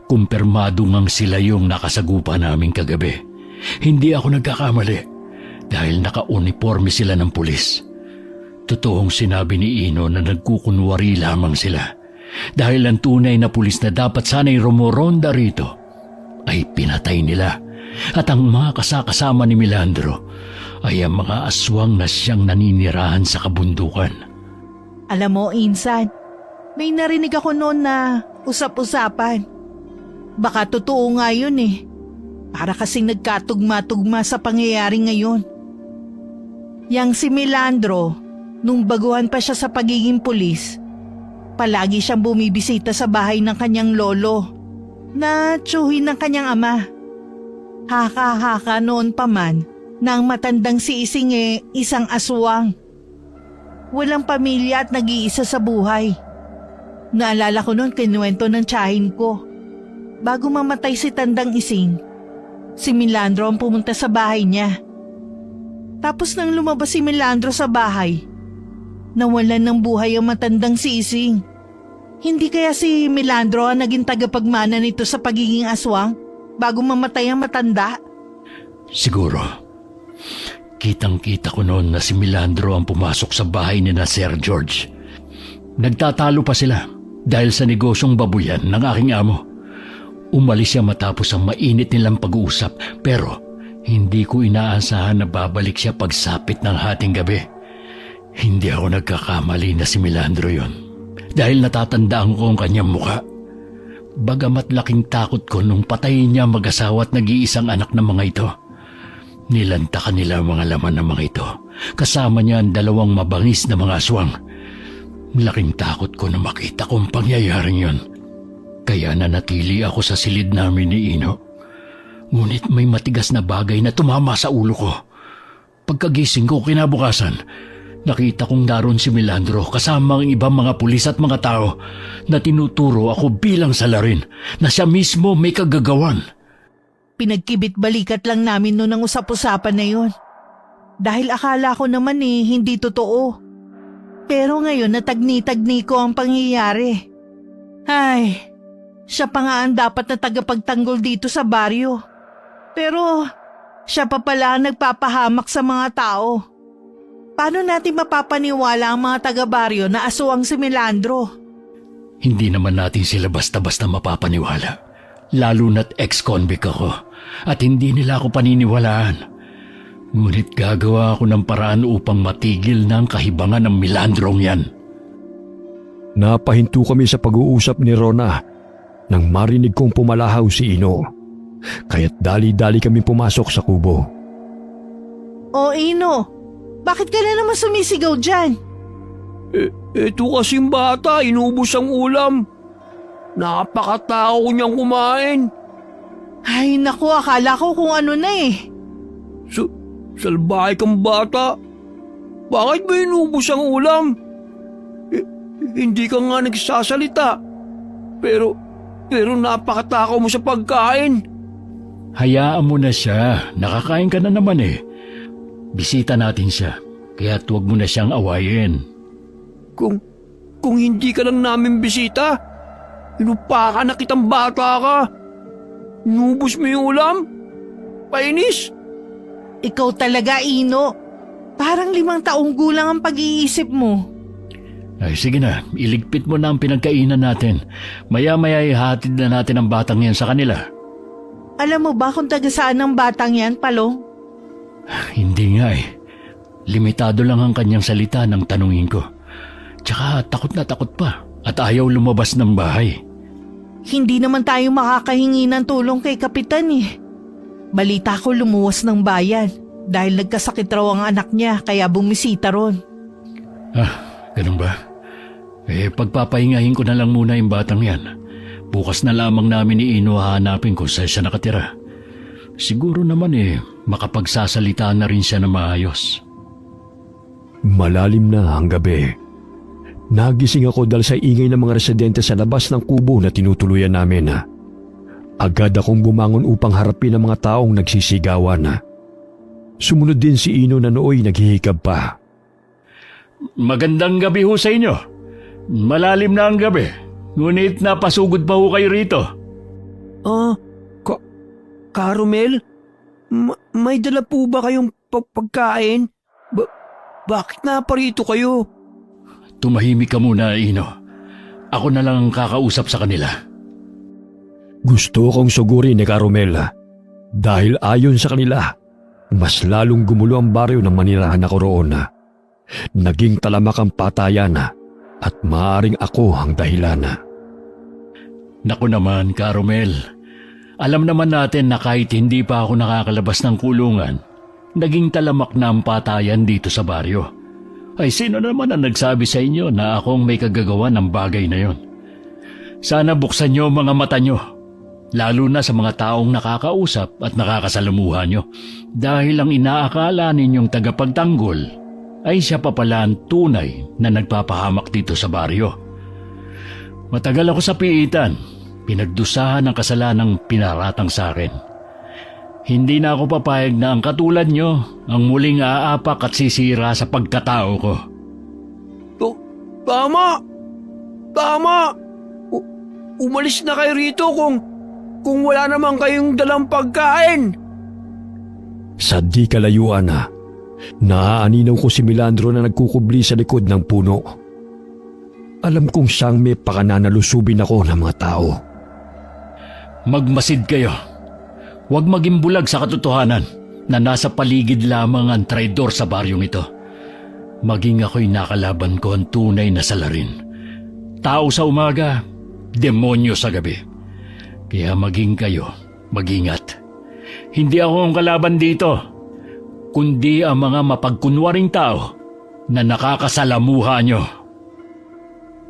kumpirmado ngang sila yung nakasagupa namin kagabi. Hindi ako nagkakamali dahil naka-uniforme sila ng pulis. Totoong sinabi ni Ino na nagkukunwari lamang sila dahil ang tunay na pulis na dapat sana'y rumoronda rito ay pinatay nila. At ang mga kasakasama ni Milandro ay ang mga aswang na siyang naninirahan sa kabundukan. Alam mo, Insan, may narinig ako noon na usap-usapan. Baka totoo nga yun eh. Para kasing nagkatugma-tugma sa pangyayari ngayon. Yang si Milandro, nung baguhan pa siya sa pagiging pulis, palagi siyang bumibisita sa bahay ng kanyang lolo na tsuhin ng kanyang ama. Haka-haka noon pa man na ang matandang si Ising isang aswang. Walang pamilya at nag-iisa sa buhay. Naalala ko noon kinuwento ng tiyahin ko. Bago mamatay si Tandang Ising, si Milandro ang pumunta sa bahay niya. Tapos nang lumabas si Milandro sa bahay, nawalan ng buhay ang matandang si Ising. Hindi kaya si Milandro ang naging tagapagmana nito sa pagiging aswang bago mamatay ang matanda? Siguro. Kitang-kita ko noon na si Milandro ang pumasok sa bahay ni na Sir George. Nagtatalo pa sila dahil sa negosyong babuyan ng aking amo. Umalis siya matapos ang mainit nilang pag-uusap pero hindi ko inaasahan na babalik siya pagsapit ng hating gabi. Hindi ako nagkakamali na si Milandro yon dahil natatandaan ko ang kanyang muka. Bagamat laking takot ko nung patayin niya mag-asawa at nag-iisang anak ng mga ito. Nilantakan nila ang mga laman ng mga ito. Kasama niya ang 2 mabangis na mga aswang. Laking takot ko na makita kong pangyayaring yon. Kaya nanatili ako sa silid namin ni Ino. Ngunit may matigas na bagay na tumama sa ulo ko. Pagkagising ko kinabukasan, nakita kong naroon si Milandro kasama ang ibang mga pulis at mga tao na tinuturo ako bilang salarin na siya mismo may kagagawan. Pinagkibit-balikat lang namin noon ang usap-usapan na yun. Dahil akala ko naman hindi totoo. Pero ngayon natagni-tagni ko ang pangyayari. Ay, siya pa nga ang dapat na tagapagtanggol dito sa baryo. Pero siya pa pala ang nagpapahamak sa mga tao. Paano natin mapapaniwala ang mga taga-baryo na aswang si Milandro? Hindi naman natin sila basta-basta mapapaniwala. Lalo na't ex-convict ako at hindi nila ako paniniwalaan. Ngunit gagawa ako ng paraan upang matigil na ang kahibangan ng Milandrong yan. Napahinto kami sa pag-uusap ni Rona nang marinig kong pumalahaw si Ino. Kaya't dali-dali kami pumasok sa kubo. O Ino, bakit ka na naman sumisigaw dyan? Eto kasing bata, inubos ang ulam. Napakatao ko niyang kumain. Ay naku, akala ko kung ano na Salbahe kang bata. Bakit ba inubos ang ulam? Hindi ka nga nagsasalita. Pero napakatakaw mo sa pagkain. Hayaan mo na siya. Nakakain ka na naman Bisita natin siya. Kaya't huwag mo na siyang awayin. Kung hindi ka lang namin bisita, inupakan na kitang bata ka. Inubos mo yung ulam? Painis? Ikaw talaga, Ino. Parang 5 taong gulang ang pag-iisip mo. Ay sige na, iligpit mo na ang pinagkainan natin. Maya-maya ihatid na natin ang batang yan sa kanila. Alam mo ba kung taga saan ang batang yan, Palong? Hindi nga Limitado lang ang kanyang salita nang tanungin ko. Tsaka takot na takot pa at ayaw lumabas ng bahay. Hindi naman tayo makakahingi ng tulong kay Kapitan Balita ko lumuwas ng bayan dahil nagkasakit raw ang anak niya kaya bumisita ron. Ganun ba? Pagpapahingahin ko na lang muna yung batang yan. Bukas na lamang namin ni Ino hahanapin kung saan siya nakatira. Siguro naman makapagsasalita na rin siya na maayos. Malalim na ang gabi. Nagising ako dahil sa ingay ng mga residente sa labas ng kubo na tinutuluyan namin. Agad akong bumangon upang harapin ang mga taong nagsisigawan. Sumunod din si Ino na nooy naghihikab pa. Magandang gabi ho sa inyo. Malalim na ang gabi. Ngunit napasugod pa ho kayo rito. Carmel? May dala po ba kayong pagkain? Bakit naparito kayo? Tumahimik ka muna, Ino. Ako na lang ang kakausap sa kanila. Gusto kong sugurin ni Carmela dahil ayon sa kanila, mas lalong gumulo ang baryo ng manirahan ako roon. Naging talamak ang patayan at maaaring ako ang dahilan. Naku naman, Carmel. Alam naman natin na kahit hindi pa ako nakakalabas ng kulungan, naging talamak na ang patayan dito sa baryo. Ay sino naman ang nagsabi sa inyo na akong may kagagawa ng bagay na yon? Sana buksan niyo mga mata niyo, lalo na sa mga taong nakakausap at nakakasalamuha niyo, dahil ang inaakala ninyong tagapagtanggol ay siya pa pala ang tunay na nagpapahamak dito sa baryo. Matagal ako sa piitan, pinagdusahan ng kasalanang pinaratang sa akin. Hindi na ako papayag na ang katulad nyo ang muling aapak at sisira sa pagkatao ko. Tama! Tama! Umalis na kayo rito kung wala naman kayong dalang pagkain. Sa di kalayuan naaaninaw ko si Milandro na nagkukubli sa likod ng puno. Alam kong siyang may pakananalusubin ako ng mga tao. Magmasid kayo. Huwag maging bulag sa katotohanan na nasa paligid lamang ang traidor sa baryong ito. Maging ako'y nakalaban ko ang tunay na salarin. Tao sa umaga, demonyo sa gabi. Kaya maging kayo, mag-ingat. Hindi ako ang kalaban dito, kundi ang mga mapagkunwaring tao na nakakasalamuha nyo.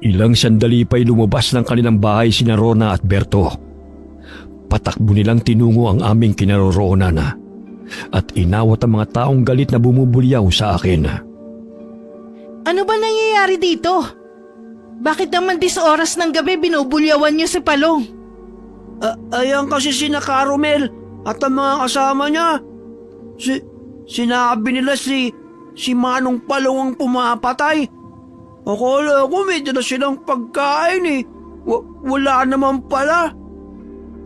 Ilang sandali pa'y lumabas ng kanilang bahay sina Rona at Berto. Patakbo nilang tinungo ang aming kinaroroonan at inawat ang mga taong galit na bumubulyaw sa akin. Ano ba nangyayari dito? Bakit naman 10 oras ng gabi binubulyawan niyo si Palong? Ayan kasi sina Carmel at ang mga kasama niya. Sinabi nila si Manong Palong ang pumapatay. Akala ko may dala silang pagkain eh. Wala naman pala.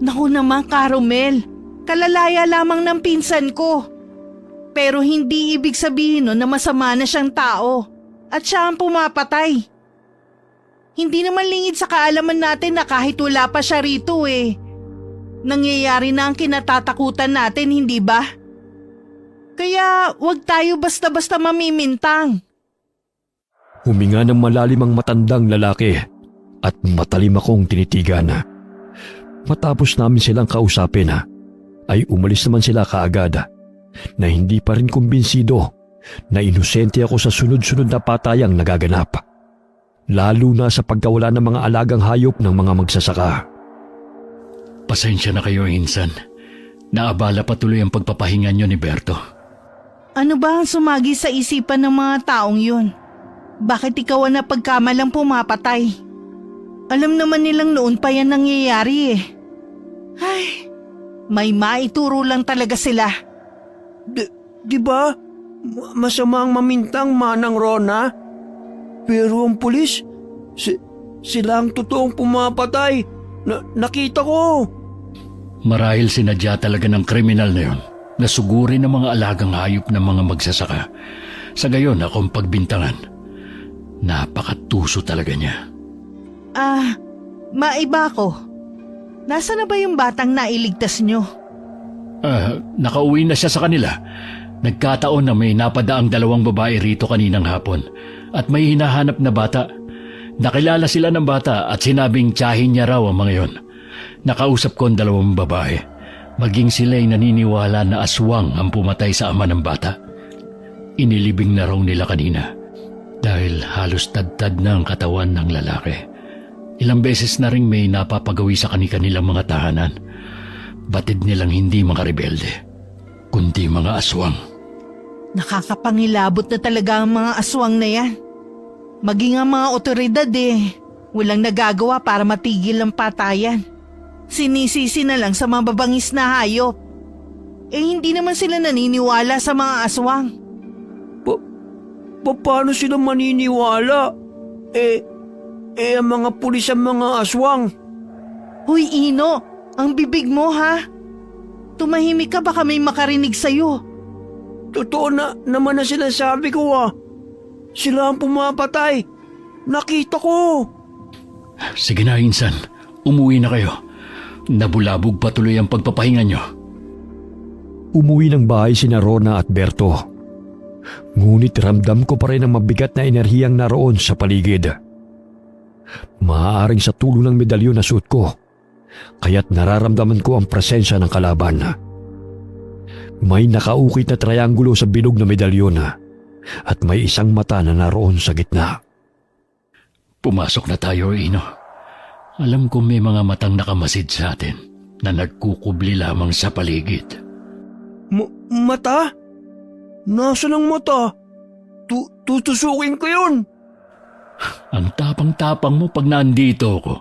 Naku naman, Carmel. Kalalaya lamang ng pinsan ko. Pero hindi ibig sabihin nun na masama na siyang tao at siya ang pumapatay. Hindi naman lingid sa kaalaman natin na kahit wala pa siya rito eh. Nangyayari na ang kinatatakutan natin, hindi ba? Kaya wag tayo basta-basta mamimintang. Huminga ng malalim ang matandang lalaki at matalim akong tinitigan. Matapos namin silang kausapin ay umalis naman sila kaagad na hindi pa rin kumbinsido na inosente ako sa sunod-sunod na patayang nagaganap. Lalo na sa pagkawala ng mga alagang hayop ng mga magsasaka. Pasensya na kayo, Insan. Naabala patuloy ang pagpapahinga nyo ni Berto. Ano ba ang sumagi sa isipan ng mga taong yun? Bakit ikaw ang napagkamalang pumapatay? Alam naman nilang noon pa yan nangyayari eh. Ay, may maituro lang talaga sila. Di ba? Masama ang mamintang, Manang Rona. Pero ang pulis, sila ang totoong pumapatay. Nakita ko. Marahil sinadya talaga ng kriminal na yon na sugurin ng mga alagang hayop ng mga magsasaka. Sa gayon akong pagbintangan. Napakatuso talaga niya. Maiba ko. Nasaan na ba yung batang nailigtas nyo? Nakauwi na siya sa kanila. Nagkataon na may napadaang 2 babae rito kaninang hapon at may hinahanap na bata. Nakilala sila ng bata at sinabing tiyahin niya raw ang mga yon. Nakausap ko ang 2 babae. Maging sila'y naniniwala na aswang ang pumatay sa ama ng bata. Inilibing na raw nila kanina dahil halos tad-tad na ang katawan ng lalaki. Ilang beses na ring may napapagawi sa kanilang mga tahanan. Batid nilang hindi mga rebelde, kundi mga aswang. Nakakapangilabot na talaga ang mga aswang na yan. Maging ang mga otoridad walang nagagawa para matigil ang patayan. Sinisisi na lang sa mababangis na hayop. Hindi naman sila naniniwala sa mga aswang. Paano sila maniniwala? Ang mga pulis ang mga aswang. Huy Ino, ang bibig mo ha? Tumahimik ka baka may makarinig sa'yo. Totoo naman na sinasabi ko Sila ang pumapatay. Nakita ko. Sige na, Insan. Umuwi na kayo. Nabulabog pa tuloy ang pagpapahinga nyo. Umuwi ng bahay sina Rona at Berto. Ngunit ramdam ko pa rin ang mabigat na enerhiyang naroon sa paligid. Maaaring sa tulong ng medalyon na suot ko, kaya't nararamdaman ko ang presensya ng kalaban. May nakaukit na triangulo sa bilog na medalyon at may isang mata na naroon sa gitna. Pumasok na tayo, Ino. Alam ko may mga matang nakamasid sa atin na nagkukubli lamang sa paligid. Mata? Nasaan ang mata? Tutusukin ko yun. Ang tapang-tapang mo pag nandito ako.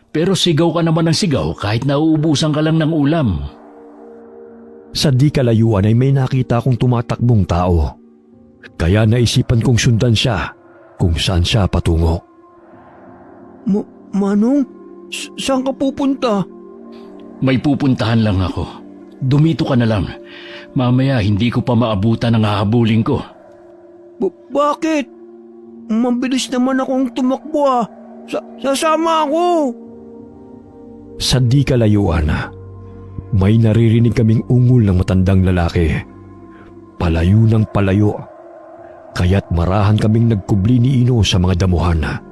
Pero sigaw ka naman ng sigaw kahit nauubusan ka lang ng ulam. Sa di kalayuan ay may nakita akong tumatakbong tao. Kaya naisipan kong sundan siya kung saan siya patungo. Manong? Saan ka pupunta? May pupuntahan lang ako. Dumito ka na lang. Mamaya hindi ko pa maabutan ang hahabulin ko. Bakit? Mabilis naman akong tumakbo ah. Sasama ako. Sa di kalayuan, may naririnig kaming ungol ng matandang lalaki. Palayo ng palayo. Kaya't marahan kaming nagkubli ni Ino sa mga damuhan.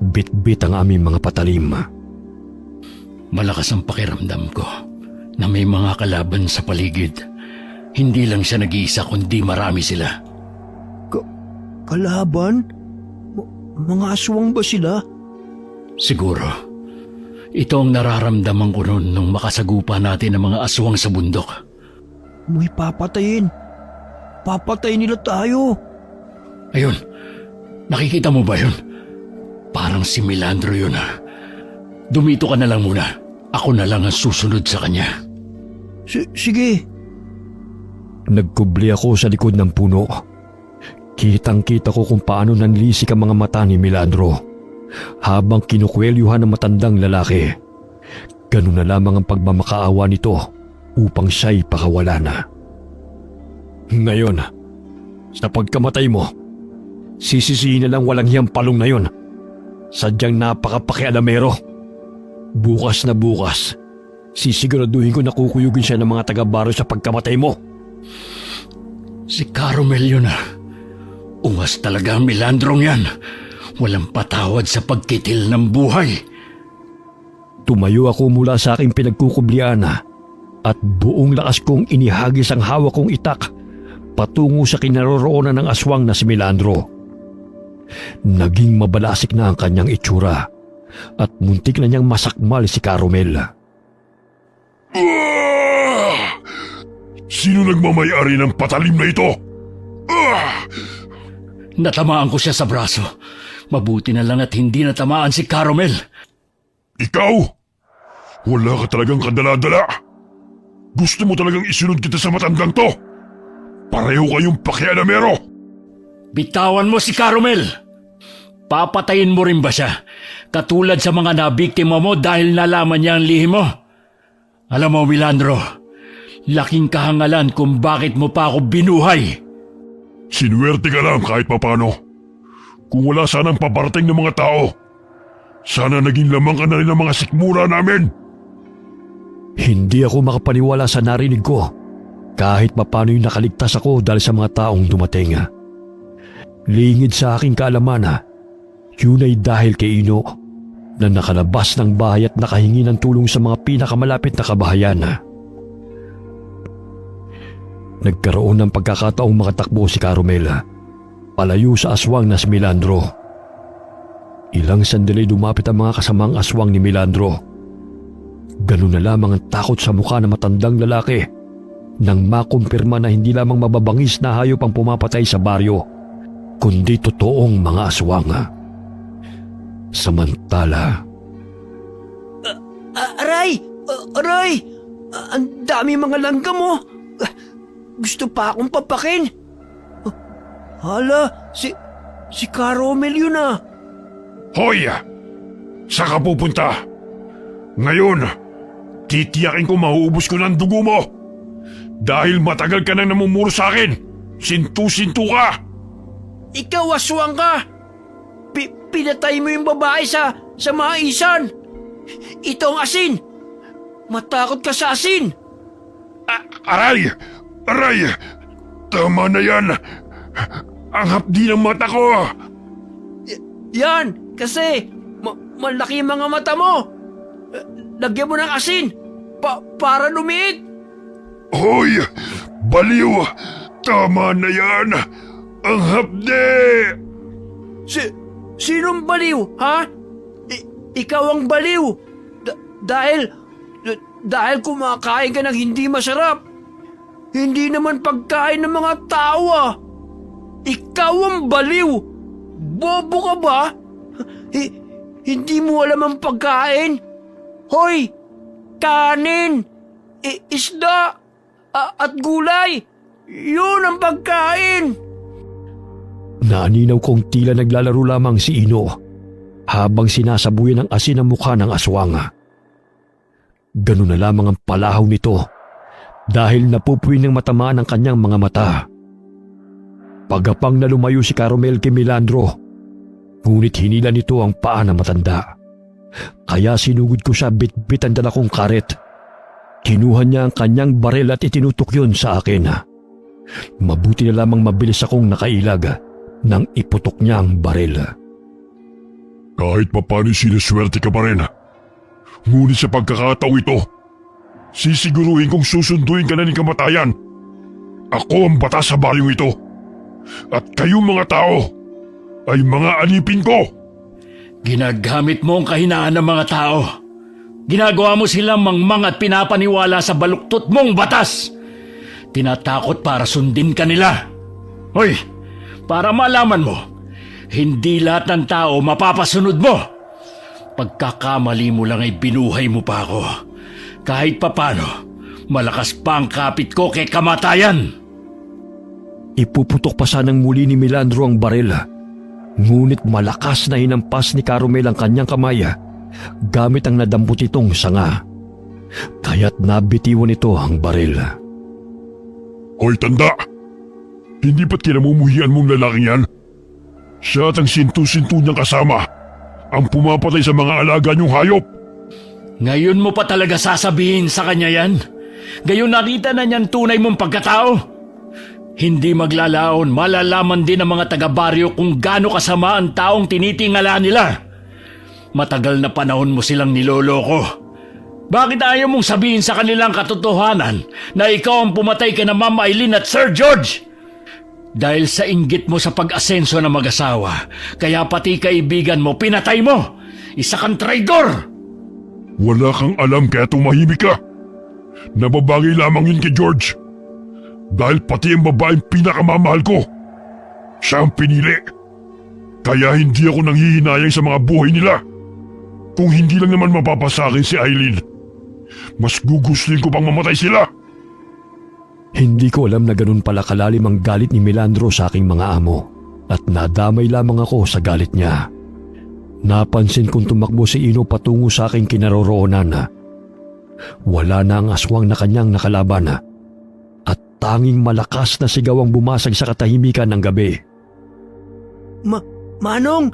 Bit-bit ang aming mga patalim. Malakas ang pakiramdam ko na may mga kalaban sa paligid. Hindi lang siya nag-iisa kundi marami sila. Kalaban? Mga aswang ba sila? Siguro. Ito ang nararamdaman ko noon nung makasagupa natin ang mga aswang sa bundok. May papatayin. Papatayin nila tayo. Ayun, nakikita mo ba yun? Parang si Milandro yun ha. Dumito ka na lang muna. Ako na lang ang susunod sa kanya. Sige. Nagkubli ako sa likod ng puno. Kitang-kita ko kung paano nanlisik ang mga mata ni Milandro habang kinukwelyuhan ng matandang lalaki. Ganun na lamang ang pagmamakaawa nito upang siya'y pakawalan na. Ngayon, sa pagkamatay mo, sisisihin na lang walang hiyang palong na yun. Sadyang napakapakialamero. Bukas na bukas, sisiguraduhin ko na kukuyugin siya ng mga taga-baro sa pagkamatay mo. Si Caromel yun ha. Ungas talaga ang Milandrong yan. Walang patawad sa pagkitil ng buhay. Tumayo ako mula sa aking pinagkukublian at buong lakas kong inihagis ang hawak kong itak patungo sa kinaroroonan ng aswang na si Milandro. Naging mabalasik na ang kanyang itsura at muntik na niyang masakmal si Caromel. Sino nagmamayari ng patalim na ito? Natamaan ko siya sa braso. Mabuti na lang at hindi natamaan si Caromel. Ikaw? Wala ka talagang kadala-dala. Gusto mo talagang isunod kita sa matandang to? Pareho kayong pakialamero. Bitawan mo si Caromel. Papatayin mo rin ba siya? Katulad sa mga nabiktima mo dahil nalaman niya ang lihim mo. Alam mo, Milandro, laking kahangalan kung bakit mo pa ako binuhay. Sinuwerte ka lang kahit papano. Kung wala sanang paparating ng mga tao, sana naging lamang ka na rin ng mga sikmura namin. Hindi ako makapaniwala sa narinig ko kahit papano'y nakaligtas ako dahil sa mga taong dumating. Lingid sa aking kaalaman, yun ay dahil kay Ino na nakalabas ng bahay at nakahingi ng tulong sa mga pinakamalapit na kabahayan. Nagkaroon ng pagkakataong makatakbo si Caromel palayo sa aswang na si Milandro. Ilang sandali dumapit ang mga kasamang aswang ni Milandro. Ganun na lamang ang takot sa mukha ng matandang lalaki nang makumpirma na hindi lamang mababangis na hayop ang pumapatay sa baryo, kundi totoong mga aswang. Samantala, Aray! Aray! Ang dami mga langgam mo! Gusto pa akong papakin! Hala, si Caromel yun ah! Hoy! Saan ka pupunta? Ngayon, titiyakin ko mauubos ko ng dugo mo. Dahil matagal ka nang namumuro sa akin. Sintu-sintu ka! Ikaw aswang ka! Pinatay mo yung babae sa maisan! Ito ang asin! matakot ka sa asin. Aray! Aray! Tama na yan! Ang hapdi ng mata ko! Yan, kasi malaki yung mga mata mo. Lagyan mo ng asin para lumiit. Hoy! Baliw! Tama na yan! Ang hapdi! Sinong baliw, ha? Ikaw ang baliw. Dahil kumakain ka ng hindi masarap. Hindi naman pagkain ng mga tao, ah. Ikaw ang baliw. Bobo ka ba? Hindi mo alam ang pagkain? Hoy! Kanin! Isda! At gulay! Yun ang pagkain! Naaninaw kong tila naglalaro lamang si Ino habang sinasabuyan ng asin ang mukha ng aswang. Ganun na lamang ang palahaw nito dahil napupuwi ng matamaan ang kanyang mga mata. Pagapang na lumayo si Carmel kay Milandro, ngunit hinila nito ang paa ng matanda. Kaya sinugod ko siya bitbit ang dala kong karet. Kinuha niya ang kanyang baril at itinutok yun sa akin. Mabuti na lamang mabilis akong nakailag nang iputok niya ang baril. Kahit papano sinuswerte ka pa rin. Ngunit sa pagkakataong ito, sisiguruhin kong susunduin ka na ng kamatayan. Ako ang batas sa baryong ito. At kayong mga tao ay mga alipin ko. Ginagamit mo ang kahinaan ng mga tao. Ginagawa mo silang mangmang at pinapaniwala sa baluktot mong batas. Tinatakot para sundin ka nila. Hoy, para malaman mo, hindi lahat ng tao mapapasunod mo. Pagkakamali mo lang ay binuhay mo pa ako. Kahit papano, malakas pa ang kapit ko kay kamatayan. Ipuputok pa sanang muli ni Milandro ang baril. Ngunit malakas na hinampas ni Carmel ang kanyang kamay gamit ang nadampot itong sanga. Kaya't nabitiwan ito ang baril. Hoy tanda! Hindi ba't kinamumuhian mong lalaking yan? Siya at ang sintu-sintu niyang kasama ang pumapatay sa mga alaga niyong hayop. Ngayon mo pa talaga sasabihin sa kanya yan? Gayon nakita na niyan tunay mong pagkatao? Hindi maglalaon, malalaman din ng mga taga-baryo kung gaano kasama ang taong tinitingala nila. Matagal na panahon mo silang niloloko. Bakit ayaw mong sabihin sa kanilang katotohanan na ikaw ang pumatay kina Ma'am Eileen at Sir George? Dahil sa inggit mo sa pag-asenso ng mag-asawa, kaya pati kaibigan mo pinatay mo. Isa kang traidor! Wala kang alam kaya tumahimik ka. Nababagay lamang yun kay George. Dahil pati ang babaeng pinakamamahal ko, siya ang pinili. Kaya hindi ako nanghihinayang sa mga buhay nila. Kung hindi lang naman mapapasakin si Eileen, mas gugustuhin ko pang mamatay sila. Hindi ko alam na ganun pala kalalim ang galit ni Milandro sa aking mga amo at nadamay lamang ako sa galit niya. Napansin kong tumakbo si Ino patungo sa aking kinaroroonan. Wala na ang aswang na kanyang nakalaban at tanging malakas na sigaw ang bumasag sa katahimikan ng gabi. Manong,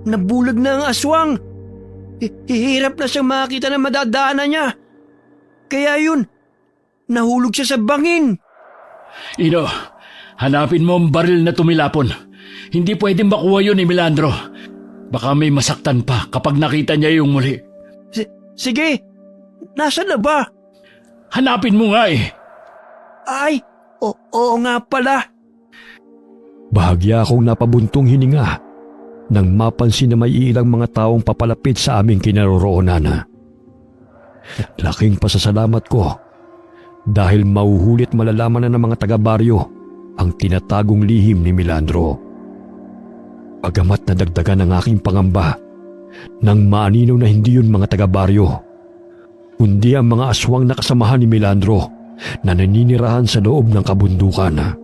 nabulag na ang aswang. Hihirap na siyang makita na madadaanan niya. Kaya yun, nahulog siya sa bangin. Ino, hanapin mo ang baril na tumilapon. Hindi pwedeng makuha yun ni Milandro. Baka may masaktan pa kapag nakita niya yung muli. Sige, nasaan na ba? Hanapin mo nga eh. Ay, oo nga pala. Bahagya akong napabuntong hininga nang mapansin na may ilang mga taong papalapit sa aming kinaroroonan. Laking pasasalamat ko dahil mauhulit malalaman na ng mga taga-baryo ang tinatagong lihim ni Milandro. Pagamat nadagdagan ang aking pangamba nang maaninaw na hindi yun mga taga-baryo, kundi ang mga aswang na kasamahan ni Milandro na naninirahan sa loob ng kabundukan.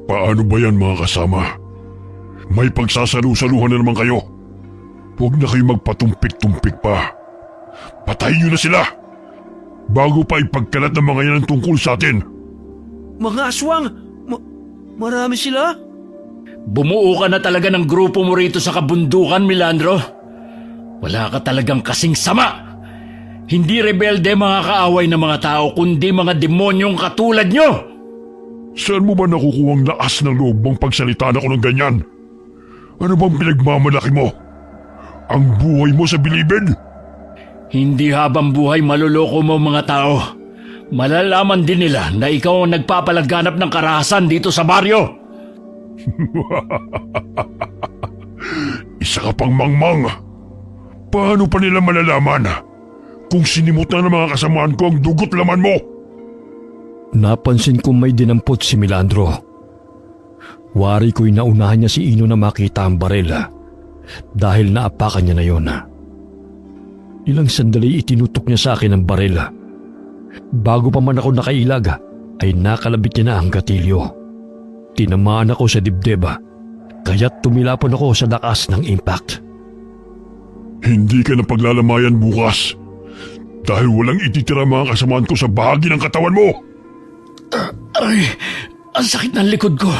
Paano ba yan mga kasama? May pagsasalu-saluhan na naman kayo. Huwag na kayo magpatumpik-tumpik pa. Patayin niyo na sila bago pa ipagkalat ng mga yan ang tungkol sa atin. Mga aswang, marami sila? Bumuo ka na talaga ng grupo mo rito sa kabundukan, Milandro. Wala ka talagang kasing sama. Hindi rebelde mga kaaway ng mga tao, kundi mga demonyong katulad nyo! Saan mo ba nakukuhang lakas ng loob mong pagsalitaan ako ng ganyan? Ano bang pinagmamalaki mo? Ang buhay mo sa bilibid? Hindi habang buhay maluloko mo mga tao. Malalaman din nila na ikaw ang nagpapalaganap ng karahasan dito sa baryo. Isa ka pang mangmang. Paano pa nila malalaman kung sinimutan ng mga kasamaan ko ang dugot laman mo? Napansin kong may dinampot si Milandro. Wari ko'y naunahan niya si Ino na makita ang baril dahil naapakan niya na yon. Ilang sandali itinutok niya sa akin ang baril. Bago pa man ako nakailag ay nakalabit niya na ang gatilyo. Tinamaan ako sa dibdib kaya't tumilapon ako sa lakas ng impact. Hindi ka na paglalamayan bukas dahil walang ititira mga kasamaan ko sa bahagi ng katawan mo. Ay, ang sakit ng likod ko.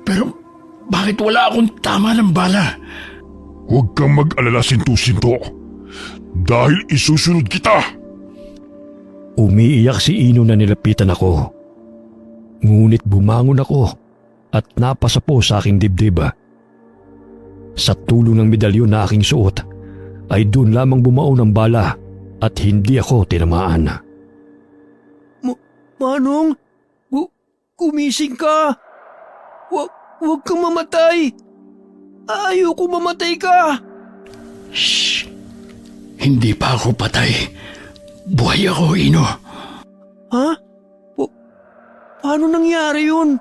Pero bakit wala akong tama ng bala? Huwag kang mag-alala, Sinto-Sinto, dahil isusunod kita. Umiiyak si Ino na nilapitan ako. Ngunit bumangon ako at napasa po sa aking dibdib. Sa tulong ng medalyon na aking suot ay doon lamang bumao ng bala at hindi ako tinamaan. Manong, kumising ka. Huwag kang mamatay. Ayoko mamatay ka. Shh! Hindi pa ako patay. Buhay ako, Ino. Ha? Paano nangyari yun?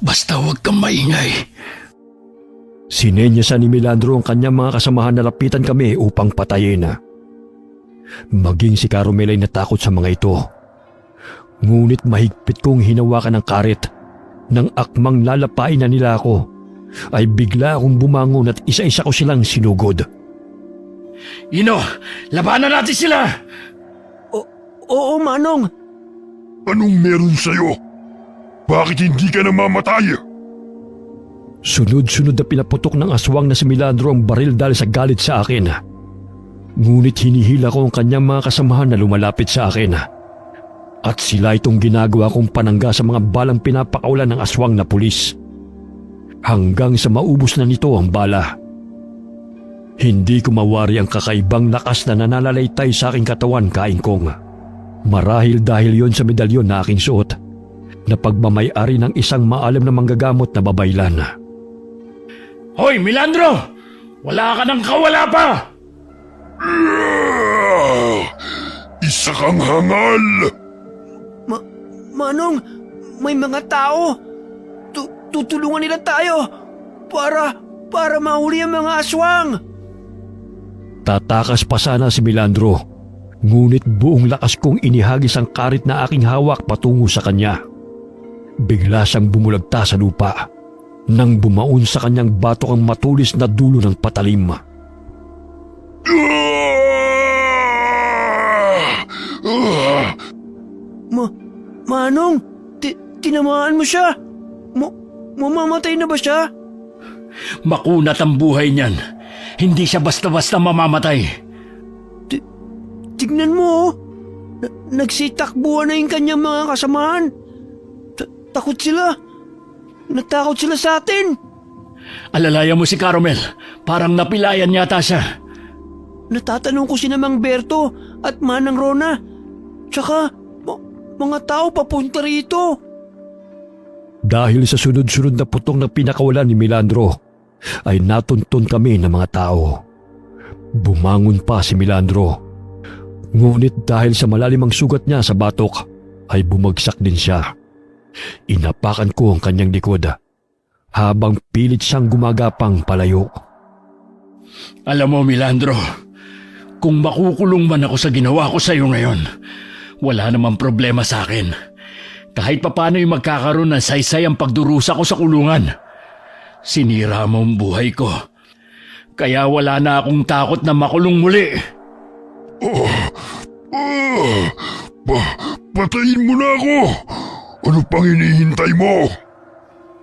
Basta huwag kang maingay. Sinenyasan ni Milandro ang kanyang mga kasamahan na lapitan kami upang patayin. Maging si Caromel ay natakot sa mga ito. Ngunit mahigpit kong hinawakan ang karet. Nang akmang lalapain na nila ako, ay bigla akong bumangon at isa-isa ko silang sinugod. Ino, labanan natin sila! Oo, Manong. Anong meron sa'yo? Bakit hindi ka namamatay? Sunod-sunod na pinaputok ng aswang na si Milandro ang baril dahil sa galit sa akin. Ngunit hinihila ko ang kanyang mga kasamahan na lumalapit sa akin. At sila itong ginagawa kong panangga sa mga balang pinapakawalan ng aswang na pulis. Hanggang sa maubos na nito ang bala. Hindi ko mawari ang kakaibang lakas na nananalaytay sa aking katawan, Kaingkong. Marahil dahil yon sa medalyon na aking suot na pagmamay-ari ng isang maalam na manggagamot na babaylan. Hoy, Milandro! Wala ka ng kawala pa! Isa kang hangal! Manong, may mga tao. Tutulungan nila tayo para mahuli ang mga aswang. Tatakas pa sana si Milandro, ngunit buong lakas kong inihagis ang karit na aking hawak patungo sa kanya. Bigla siyang bumulagta sa lupa nang bumaon sa kanyang batok ang matulis na dulo ng patalim. Manong, tinamaan mo siya. Mamamatay na ba siya? Makunat ang buhay niyan. Hindi siya basta-basta mamamatay. Tignan mo, oh. Nagsitakbuhan na yung kanyang mga kasamahan. Takot sila. Natakot sila sa atin. Alalayan mo si Caromel. Parang napilayan yata siya. Natatanong ko si Mang Berto at Manang Rona. Tsaka, mga tao papunta rito. Dahil sa sunod-sunod na putong na pinakawalan ni Milandro, ay natuntun kami ng mga tao. Bumangon pa si Milandro. Ngunit dahil sa malalimang sugat niya sa batok, ay bumagsak din siya. Inapakan ko ang kanyang likod habang pilit siyang gumagapang palayo. Alam mo, Milandro, kung makukulong man ako sa ginawa ko sa iyo ngayon, wala namang problema sa akin. Kahit papano'y magkakaroon ng saysay ang pagdurusa ko sa kulungan. Sinira mo ang buhay ko. Kaya wala na akong takot na makulong muli. Patayin mo na ako! Ano pang hinihintay mo?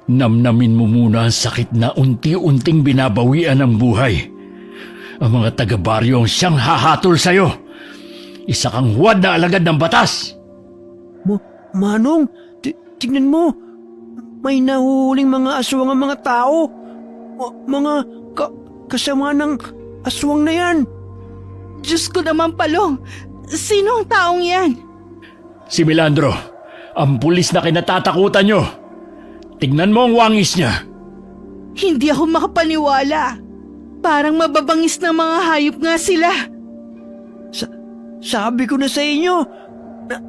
Namnamin mo muna ang sakit na unti-unting binabawian ng buhay. Ang mga taga-baryo ang siyang hahatol sa'yo. Isa kang huwad na alagad ng batas! Manong, tignan mo. May nahuhuling mga aswang ang mga tao. Mga kasama ng aswang na yan. Diyos ko naman, Palong. Sino ang taong yan? Si Milandro, ang pulis na kinatatakutan nyo. Tignan mo ang wangis niya. Hindi ako makapaniwala. Parang mababangis na mga hayop nga sila. Sabi ko na sa inyo,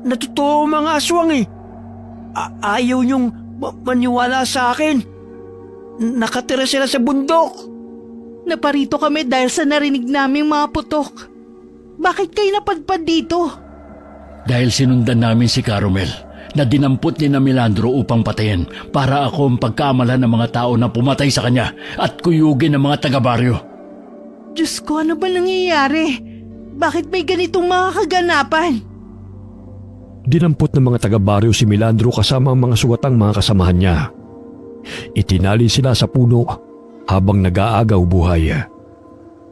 natotoo ang mga aswang eh. Ayaw niyong maniwala sa akin. Nakatira sila sa bundok. Naparito kami dahil sa narinig naming mga putok. Bakit kayo napadpad dito? Dahil sinundan namin si Carmel na dinampot ni na Milandro upang patayin para ako ang pagkaamalan ng mga tao na pumatay sa kanya at kuyugin ng mga taga-baryo. Diyos ko, ano ba nangyayari? Bakit may ganitong mga kaganapan? Dinampot ng mga taga-baryo si Milandro kasama ang mga suwatang mga kasamahan niya. Itinali sila sa puno habang nag-aagaw buhay.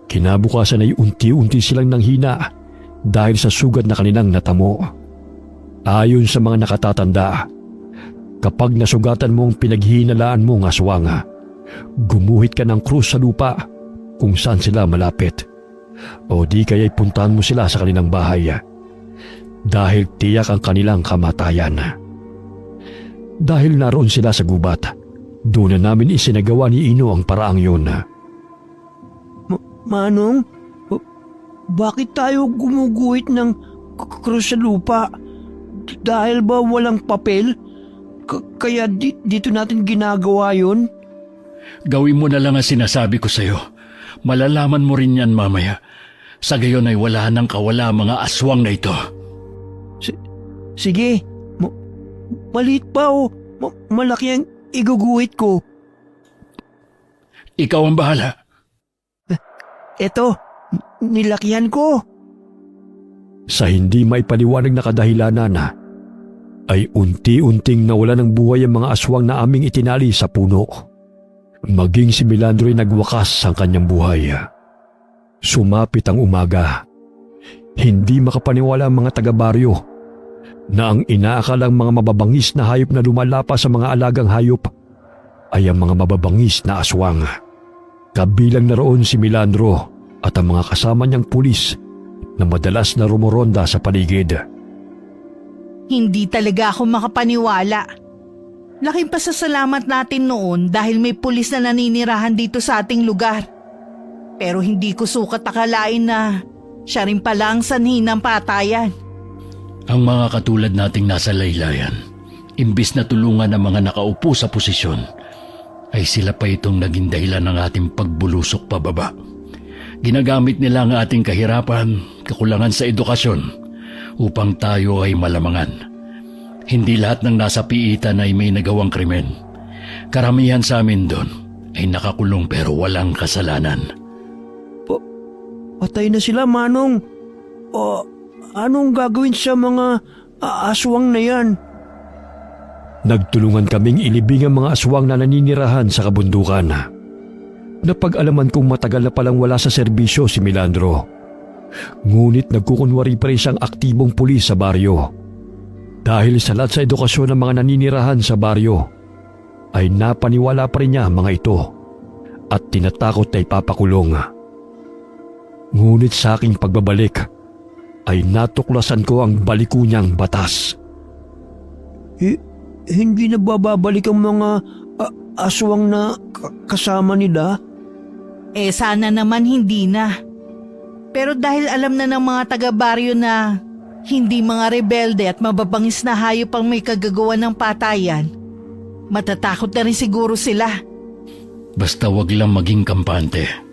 Kinabukasan ay unti-unti silang nanghina dahil sa sugat na kanilang natamo. Ayon sa mga nakatatanda, kapag nasugatan mo ang pinaghihinalaan mong aswang, gumuhit ka ng krus sa lupa kung saan sila malapit. O di kaya'y puntahan mo sila sa kanilang bahay dahil tiyak ang kanilang kamatayan. Dahil naroon sila sa gubat, doon na namin isinagawa ni Ino ang paraang yun. Manong, bakit tayo gumuguhit ng krus sa lupa? Dahil ba walang papel? Kaya dito natin ginagawa yun? Gawin mo na lang ang sinasabi ko sa'yo. Malalaman mo rin yan mamaya. Sa gayon ay wala nang kawala mga aswang na ito. Sige, maliit pa o malaki ang iguguhit ko. Ikaw ang bahala. Eto, nilakihan ko. Sa hindi maipaliwanag na kadahilanan, ay unti-unting nawala ng buhay ang mga aswang na aming itinali sa puno. Maging si Milandro ay nagwakas ang kanyang buhay. Sumapit ang umaga. Hindi makapaniwala ang mga taga-baryo na ang inaakalang mga mababangis na hayop na lumalapas sa mga alagang hayop ay ang mga mababangis na aswang. Kabilang na roon si Milandro at ang mga kasama niyang pulis na madalas na rumoronda sa paligid. Hindi talaga ako makapaniwala. Laking pasasalamat natin noon dahil may pulis na naninirahan dito sa ating lugar. Pero hindi ko sukat akalain na siya rin pala ang sanhi ng patayan. Ang mga katulad nating nasa laylayan, imbis na tulungan ang mga nakaupo sa posisyon, ay sila pa itong naging dahilan ng ating pagbulusok pababa. Ginagamit nila ang ating kahirapan, kakulangan sa edukasyon, upang tayo ay malamangan. Hindi lahat ng nasa piitan ay may nagawang krimen. Karamihan sa amin doon ay nakakulong pero walang kasalanan. Patay na sila, Manong. Anong gagawin sa mga aswang na yan? Nagtulungan kaming ilibing ang mga aswang na naninirahan sa kabundukan. Napag-alaman kong matagal na palang wala sa serbisyo si Milandro. Ngunit nagkukunwari pa rin siyang aktibong pulis sa baryo. Dahil sa lahat sa edukasyon ng mga naninirahan sa baryo, ay napaniwala pa rin niya ang mga ito at tinatakot na ipapakulong. Ngunit sa aking pagbabalik, ay natuklasan ko ang baliko niyang batas. Hindi na bababalik ang mga aswang na kasama nila? Sana naman hindi na. Pero dahil alam na ng mga taga-baryo na hindi mga rebelde at mababangis na hayop ang may kagagawa ng patayan, matatakot na rin siguro sila. Basta wag lang maging kampante.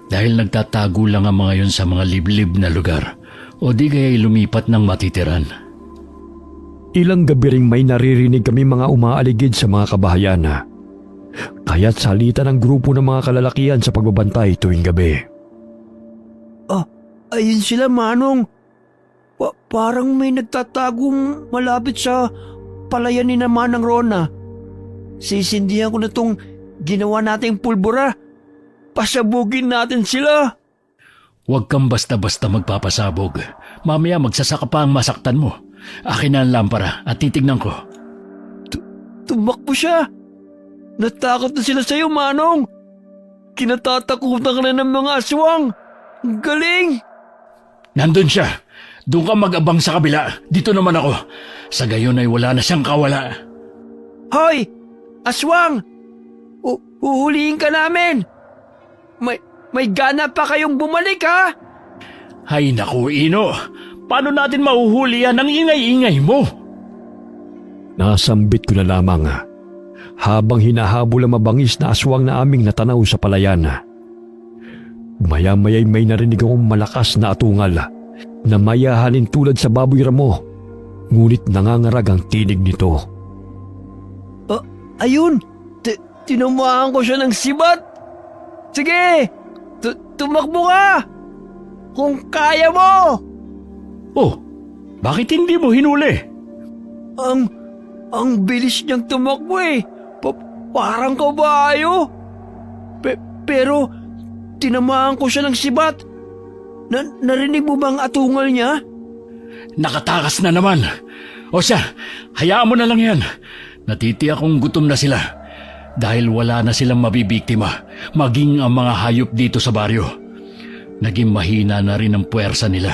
Dahil nagtatago lang ang mga yon sa mga liblib na lugar o di kaya'y lumipat ng matitiran. Ilang gabi ring may naririnig kami mga umaaligid sa mga kabahayan. Kaya't salita ng grupo ng mga kalalakihan sa pagbabantay tuwing gabi. Ayun sila, Manong. Parang may nagtatagong malapit sa palayan ni naman ng Rona. Sisindihan ko na tong ginawa nating pulbura. Pasabugin natin sila. Huwag kang basta-basta magpapasabog. Mamaya magsasaka pa ang masaktan mo. Akin na ang lampara at titignan ko. Tumakbo siya. Natakot na sila sa'yo, Manong. Kinatatakutan ka na ng mga aswang. Ang galing. Nandun siya. Doon ka mag-abang sa kabila. Dito naman ako. Sa gayon ay wala na siyang kawala. Hoy! Aswang! Huhulihin ka namin! May gana pa kayong bumalik, ha? Hay naku, Ino. Paano natin mahuhuli yan ang ingay-ingay mo? Nasambit ko na lamang habang hinahabol ang mabangis na aswang na aming natanaw sa palayan. Maya-maya'y may narinig akong malakas na atungal na mayahalin tulad sa baboy ramo, ngunit nangangarag ang tinig nito. Ayun! Tinamaan ko siya ng sibat! Sige! Tumakbo ka! Kung kaya mo! Oh, bakit hindi mo hinuli? Ang bilis niyang tumakbo eh! Parang kabayo! Pero tinamaan ko siya ng sibat! Narinig mo bang atungal niya? Nakatakas na naman. O siya, hayaan mo na lang yan. Natitiyak kong gutom na sila. Dahil wala na silang mabibiktima, maging ang mga hayop dito sa baryo. Naging mahina na rin ang puwersa nila.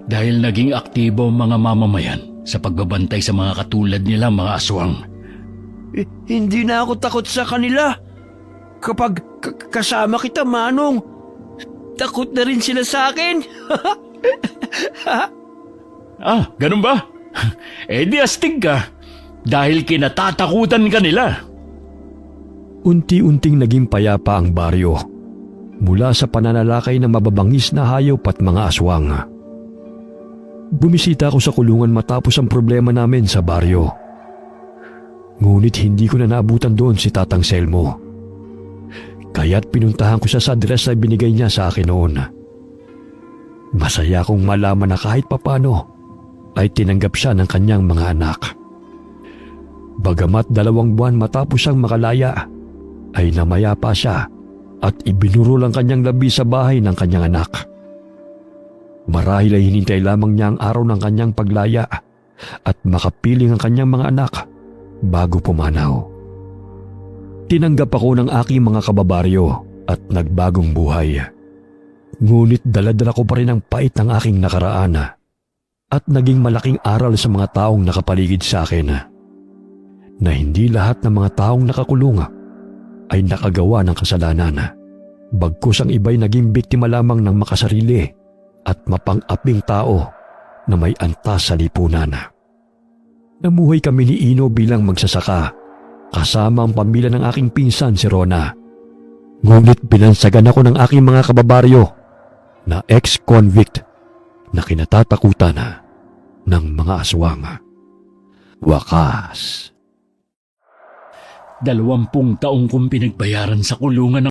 Dahil naging aktibo ang mga mamamayan sa pagbabantay sa mga katulad nila mga aswang. Hindi na ako takot sa kanila. Kapag kasama kita, Manong, takot na rin sila sa akin. Ah, ganun ba? Eh di astig ka. Dahil kinatatakutan ka nila. Unti-unting naging payapa ang baryo mula sa pananalakay ng mababangis na hayop at mga aswang. Bumisita ako sa kulungan matapos ang problema namin sa baryo. Ngunit hindi ko na naabutan doon si Tatang Selmo. Kaya't pinuntahan ko siya sa address na binigay niya sa akin noon. Masaya kong malaman na kahit papano ay tinanggap siya ng kanyang mga anak. Bagamat 2 buwan matapos siyang makalaya, ay namaya pa siya at ibinurol ang kanyang labi sa bahay ng kanyang anak. Marahil ay hinintay lamang niya ang araw ng kanyang paglaya at makapiling ang kanyang mga anak bago pumanaw. Tinanggap ako ng aking mga kababaryo at nagbagong buhay. Ngunit dala-dala ko pa rin ang pait ng aking nakaraan at naging malaking aral sa mga taong nakapaligid sa akin na hindi lahat ng mga taong nakakulong ay nakagawa ng kasalanan. Bagkus ang iba'y naging biktima lamang ng makasarili at mapang-aping tao na may antas sa lipunan. Namuhay kami ni Ino bilang magsasaka kasama ang pamilya ng aking pinsan si Rona. Ngunit binansagan ako ng aking mga kababaryo na ex-convict na kinatatakutan ng mga aswang. Wakas. 20 taong kong pinagbayaran sa kulungan ng